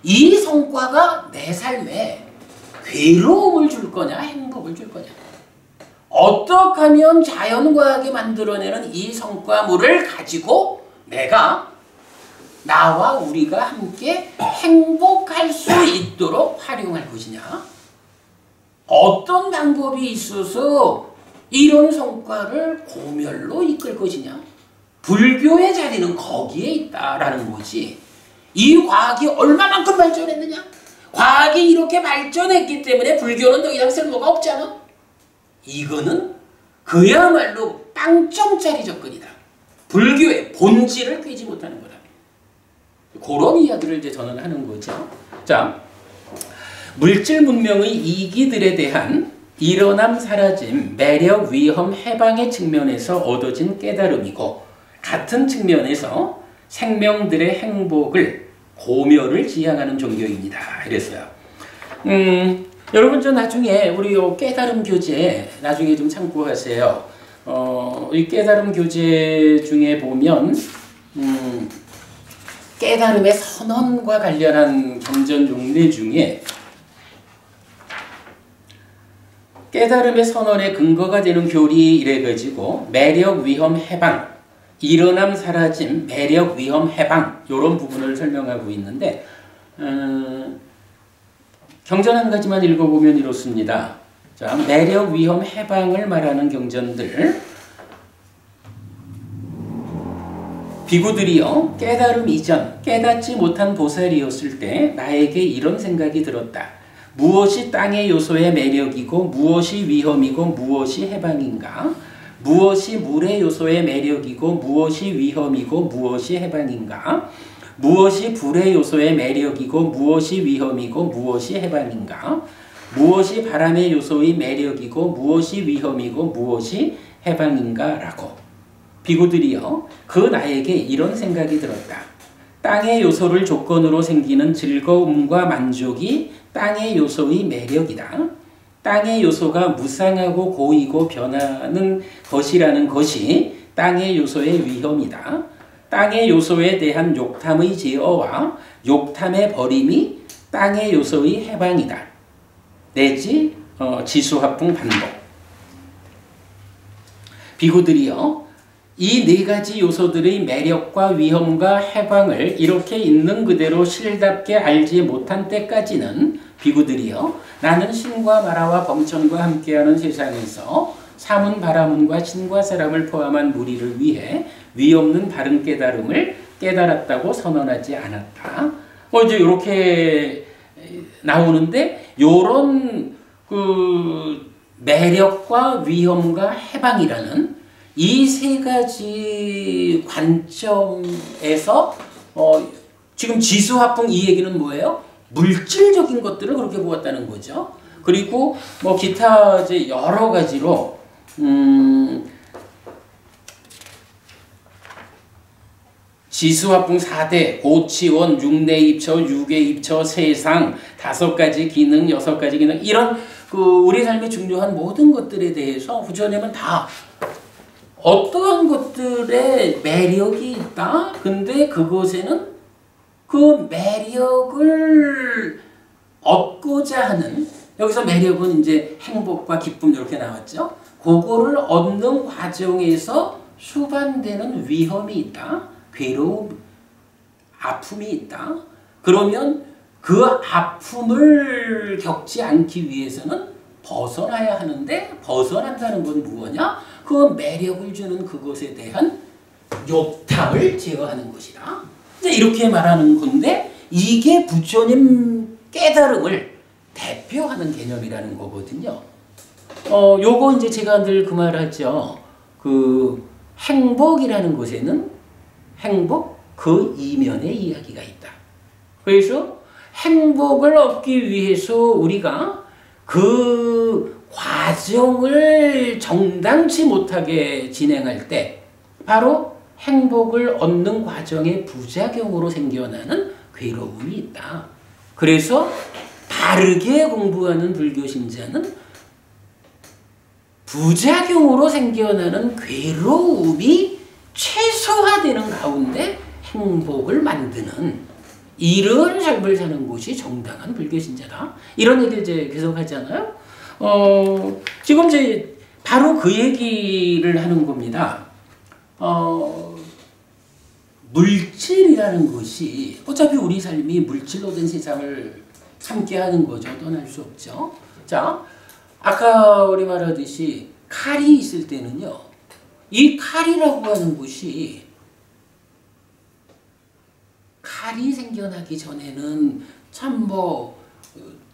이 성과가 내 삶에 괴로움을 줄 거냐 행복을 줄 거냐 어떻게 하면 자연과학이 만들어내는 이 성과물을 가지고 내가 나와 우리가 함께 행복할 수 있도록 활용할 것이냐 어떤 방법이 있어서 이런 성과를 고멸로 이끌 것이냐 불교의 자리는 거기에 있다라는 거지 이 과학이 얼마만큼 발전했느냐 과학이 이렇게 발전했기 때문에 불교는 더 이상 쓸모가 없잖아. 이거는 그야말로 빵점짜리 접근이다. 불교의 본질을 꿰지 못하는 거다. 그런 이야기를 이제 저는 하는 거죠. 자, 물질 문명의 이기들에 대한 일어남 사라짐, 매력, 위험, 해방의 측면에서 얻어진 깨달음이고 같은 측면에서 생명들의 행복을 고멸을 지향하는 종교입니다. 이랬어요. 여러분 저 나중에 우리 요 깨달음 교재 나중에 좀 참고하세요. 이 깨달음 교재 중에 보면 깨달음의 선언과 관련한 경전 용례 중에 깨달음의 선언의 근거가 되는 교리 이래가지고 매력, 위험, 해방, 일어남, 사라짐, 매력, 위험, 해방 이런 부분을 설명하고 있는데 경전 한 가지만 읽어보면 이렇습니다. 자, 매력, 위험, 해방을 말하는 경전들. 비구들이여 깨달음 이전 깨닫지 못한 보살이었을 때 나에게 이런 생각이 들었다. 무엇이 땅의 요소의 매력이고 무엇이 위험이고 무엇이 해방인가? 무엇이 물의 요소의 매력이고 무엇이 위험이고 무엇이 해방인가? 무엇이 불의 요소의 매력이고 무엇이 위험이고 무엇이 해방인가? 무엇이 바람의 요소의 매력이고 무엇이 위험이고 무엇이 해방인가? 라고 비구들이여 그 나에게 이런 생각이 들었다. 땅의 요소를 조건으로 생기는 즐거움과 만족이 땅의 요소의 매력이다. 땅의 요소가 무상하고 고이고 변하는 것이라는 것이 땅의 요소의 위험이다. 땅의 요소에 대한 욕탐의 제어와 욕탐의 버림이 땅의 요소의 해방이다. 내지 지수화풍 반복. 비구들이여 이 네 가지 요소들의 매력과 위험과 해방을 이렇게 있는 그대로 실답게 알지 못한 때까지는 비구들이여 나는 신과 마라와 범천과 함께하는 세상에서 사문 바라문과 신과 사람을 포함한 무리를 위해 위없는 바른 깨달음을 깨달았다고 선언하지 않았다. 이제 이렇게 나오는데 요런 그 매력과 위험과 해방이라는 이 세 가지 관점에서 지금 지수화풍 이 얘기는 뭐예요? 물질적인 것들을 그렇게 보았다는 거죠. 그리고 뭐 기타 이제 여러 가지로 지수화풍 4대, 고치원, 육내입처, 유계입처, 세상, 5가지 기능, 6가지 기능 이런 우리 삶에 중요한 모든 것들에 대해서 후전에는 다 어떠한 것들의 매력이 있다. 근데 그것에는 그 매력을 얻고자 하는 여기서 매력은 이제 행복과 기쁨 이렇게 나왔죠. 그거를 얻는 과정에서 수반되는 위험이 있다. 괴로움, 아픔이 있다. 그러면 그 아픔을 겪지 않기 위해서는 벗어나야 하는데 벗어난다는 건 무엇이냐? 그 매력을 주는 그것에 대한 욕탕을 제어하는 것이다. 이제 이렇게 말하는 건데 이게 부처님 깨달음을 대표하는 개념이라는 거거든요. 요거 이제 제가 늘 그 말하죠. 그 행복이라는 것에는 행복 그 이면의 이야기가 있다. 그래서 행복을 얻기 위해서 우리가 그 과정을 정당치 못하게 진행할 때 바로 행복을 얻는 과정의 부작용으로 생겨나는 괴로움이 있다. 그래서 바르게 공부하는 불교 신자는 부작용으로 생겨나는 괴로움이 최소화되는 가운데 행복을 만드는 이런 삶을 사는 것이 정당한 불교 신자다. 이런 얘기를 이제 계속 하잖아요. 지금 이제 바로 그 얘기를 하는 겁니다. 물질이라는 것이 어차피 우리 삶이 물질로 된 세상을 함께 하는 거죠. 떠날 수 없죠. 자, 아까 우리 말하듯이 칼이 있을 때는요. 이 칼이라고 하는 것이 칼이 생겨나기 전에는 참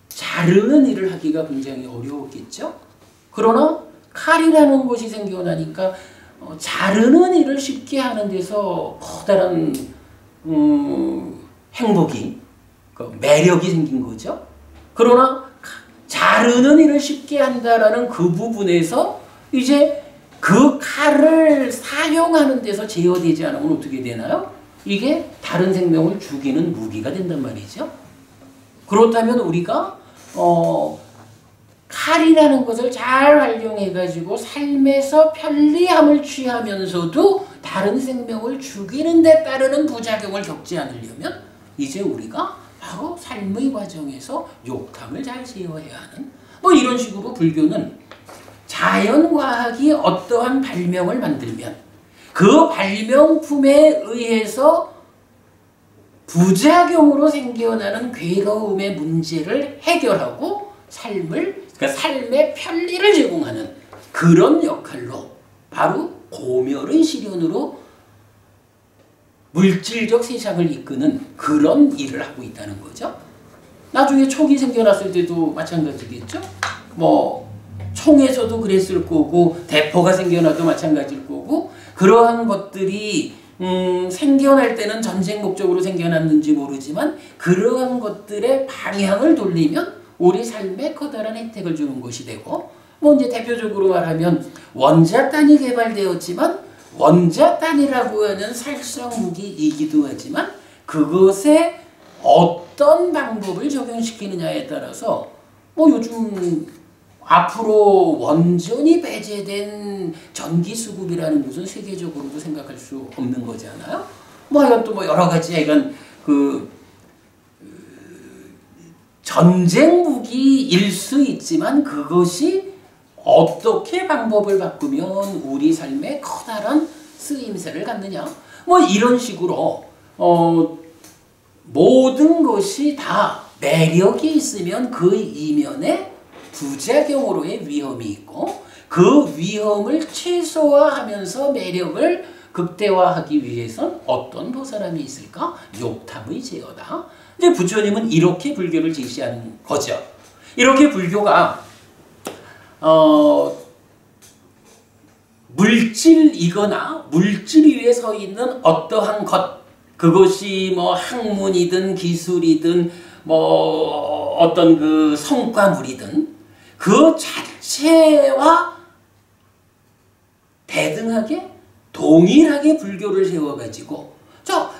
자르는 일을 하기가 굉장히 어려웠겠죠. 그러나 칼이라는 것이 생겨나니까 자르는 일을 쉽게 하는 데서 커다란 매력이 생긴 거죠. 그러나 자르는 일을 쉽게 한다라는 그 부분에서 이제 그 칼을 사용하는 데서 제어되지 않으면 어떻게 되나요? 이게 다른 생명을 죽이는 무기가 된단 말이죠. 그렇다면 우리가 칼이라는 것을 잘 활용해가지고 삶에서 편리함을 취하면서도 다른 생명을 죽이는 데 따르는 부작용을 겪지 않으려면 이제 우리가 바로 삶의 과정에서 욕탕을 잘 제어해야 하는 뭐 이런 식으로 불교는 자연과학이 어떠한 발명을 만들면 그 발명품에 의해서 부작용으로 생겨나는 괴로움의 문제를 해결하고 그러니까 삶의 편리를 제공하는 그런 역할로 바로 고멸의 실현으로 물질적 세상을 이끄는 그런 일을 하고 있다는 거죠. 나중에 촉이 생겨났을 때도 마찬가지겠죠. 뭐 총에서도 그랬을 거고 대포가 생겨나도 마찬가지일 거고 그러한 것들이 생겨날 때는 전쟁 목적으로 생겨났는지 모르지만 그러한 것들의 방향을 돌리면 우리 삶에 커다란 혜택을 주는 것이 되고 뭐 이제 대표적으로 말하면 원자탄이 개발되었지만 원자탄이라고 하는 살상 무기이기도 하지만 그것에 어떤 방법을 적용시키느냐에 따라서 뭐 요즘 앞으로 원전이 배제된 전기 수급이라는 것은 세계적으로도 생각할 수 없는 거잖아요. 뭐 하여간 또 뭐 여러 가지 하여간 전쟁 무기일 수 있지만 그것이 어떻게 방법을 바꾸면 우리 삶에 커다란 쓰임새를 갖느냐 뭐 이런 식으로 모든 것이 다 매력이 있으면 그 이면에 부작용으로의 위험이 있고 그 위험을 최소화하면서 매력을 극대화하기 위해선 어떤 보살함이 있을까? 욕탐의 제어다. 이제 부처님은 이렇게 불교를 제시하는 거죠. 이렇게 불교가 물질이거나 물질 위에 서 있는 어떠한 것 그것이 뭐 학문이든 기술이든 뭐 어떤 그 성과물이든 그 자체와 대등하게 동일하게 불교를 세워가지고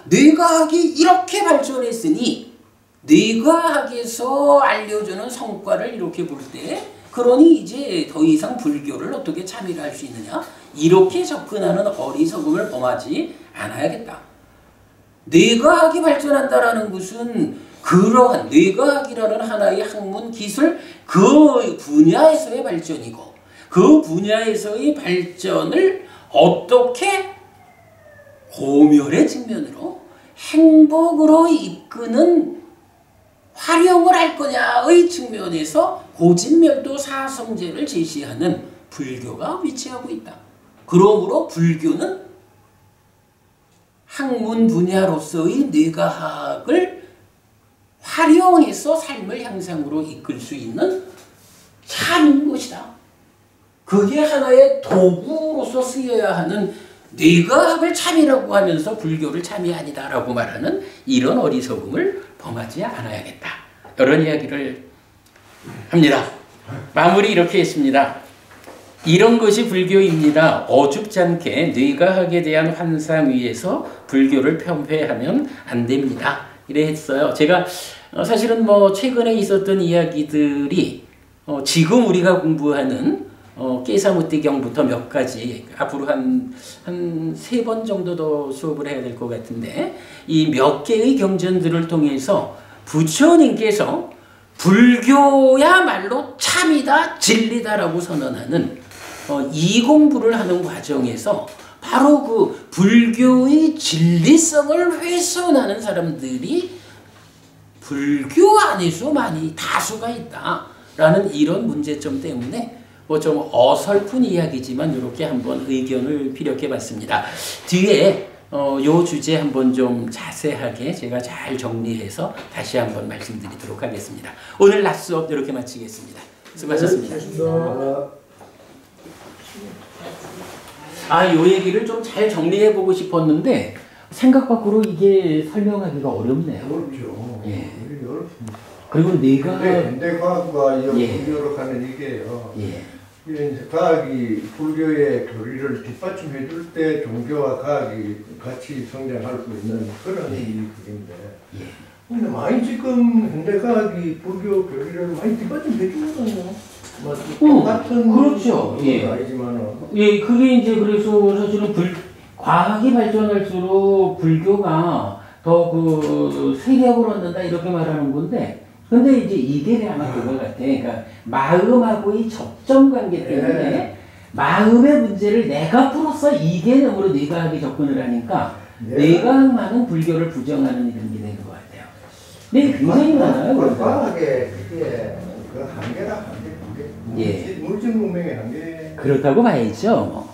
뇌과학이 이렇게 발전했으니 뇌과학에서 알려주는 성과를 이렇게 볼 때 그러니 이제 더 이상 불교를 어떻게 참여를 할 수 있느냐 이렇게 접근하는 어리석음을 범하지 않아야겠다. 뇌과학이 발전한다라는 것은 그러한 뇌과학이라는 하나의 학문 기술 그 분야에서의 발전이고 그 분야에서의 발전을 어떻게 고멸의 측면으로 행복으로 이끄는 활용을 할 거냐의 측면에서 고진멸도 사성제를 제시하는 불교가 위치하고 있다. 그러므로 불교는 학문 분야로서의 뇌과학을 활용해서 삶을 향상으로 이끌 수 있는 참인 것이다. 그게 하나의 도구로서 쓰여야 하는 뇌과학을 참이라고 하면서 불교를 참이 아니다라고 말하는 이런 어리석음을 범하지 않아야겠다. 이런 이야기를 합니다. 마무리 이렇게 했습니다. 이런 것이 불교입니다. 어줍지 않게 뇌과학에 대한 환상 위에서 불교를 편폐하면 안 됩니다. 이래 했어요. 제가 사실은 뭐 최근에 있었던 이야기들이 지금 우리가 공부하는 깨사무띠경부터 몇 가지 앞으로 한 3번 정도 더 수업을 해야 될 것 같은데 이 몇 개의 경전들을 통해서 부처님께서 불교야말로 참이다 진리다라고 선언하는 이 공부를 하는 과정에서 바로 그 불교의 진리성을 훼손하는 사람들이 불교 안에서 많이 다수가 있다라는 이런 문제점 때문에 뭐 좀 어설픈 이야기지만 이렇게 한번 의견을 피력해 봤습니다. 뒤에 요 주제 한번 좀 자세하게 제가 잘 정리해서 다시 한번 말씀드리도록 하겠습니다. 오늘 낮 수업 이렇게 마치겠습니다. 수고하셨습니다. 요 얘기를 좀 잘 정리해 보고 싶었는데 생각 밖으로 이게 설명하기가 어렵네요. 어렵죠. 예. 우리 어렵습니다. 그리고 내가 현대 과학과 예. 불교로 가는 이게요. 예. 이게 이제 과학이 불교의 교리를 뒷받침해 줄 때 종교와 과학이 같이 성장할 수 있는 그런 일인데. 예. 근데 많이 지금 현대 과학이 불교 교리를 많이 뒷받침해 주거든요. 똑같은 그렇죠. 예. 아니지만은. 예, 그게 이제 그래서 사실은 과학이 발전할수록 불교가 더 그 세력을 얻는다 이렇게 말하는 건데, 근데 이제 이게 아마 그거 같아. 그러니까 마음하고의 접점 관계 때문에 마음의 문제를 내가 풀어서 이 개념으로 뇌과학이 접근을 하니까 뇌과학만은 불교를 부정하는 이런 게 되는 것 같아요. 근데 굉장히 많아요. 과학의 그게 그 한계라 한계. 예. 물질 문명의 한계. 그렇다고 봐야죠.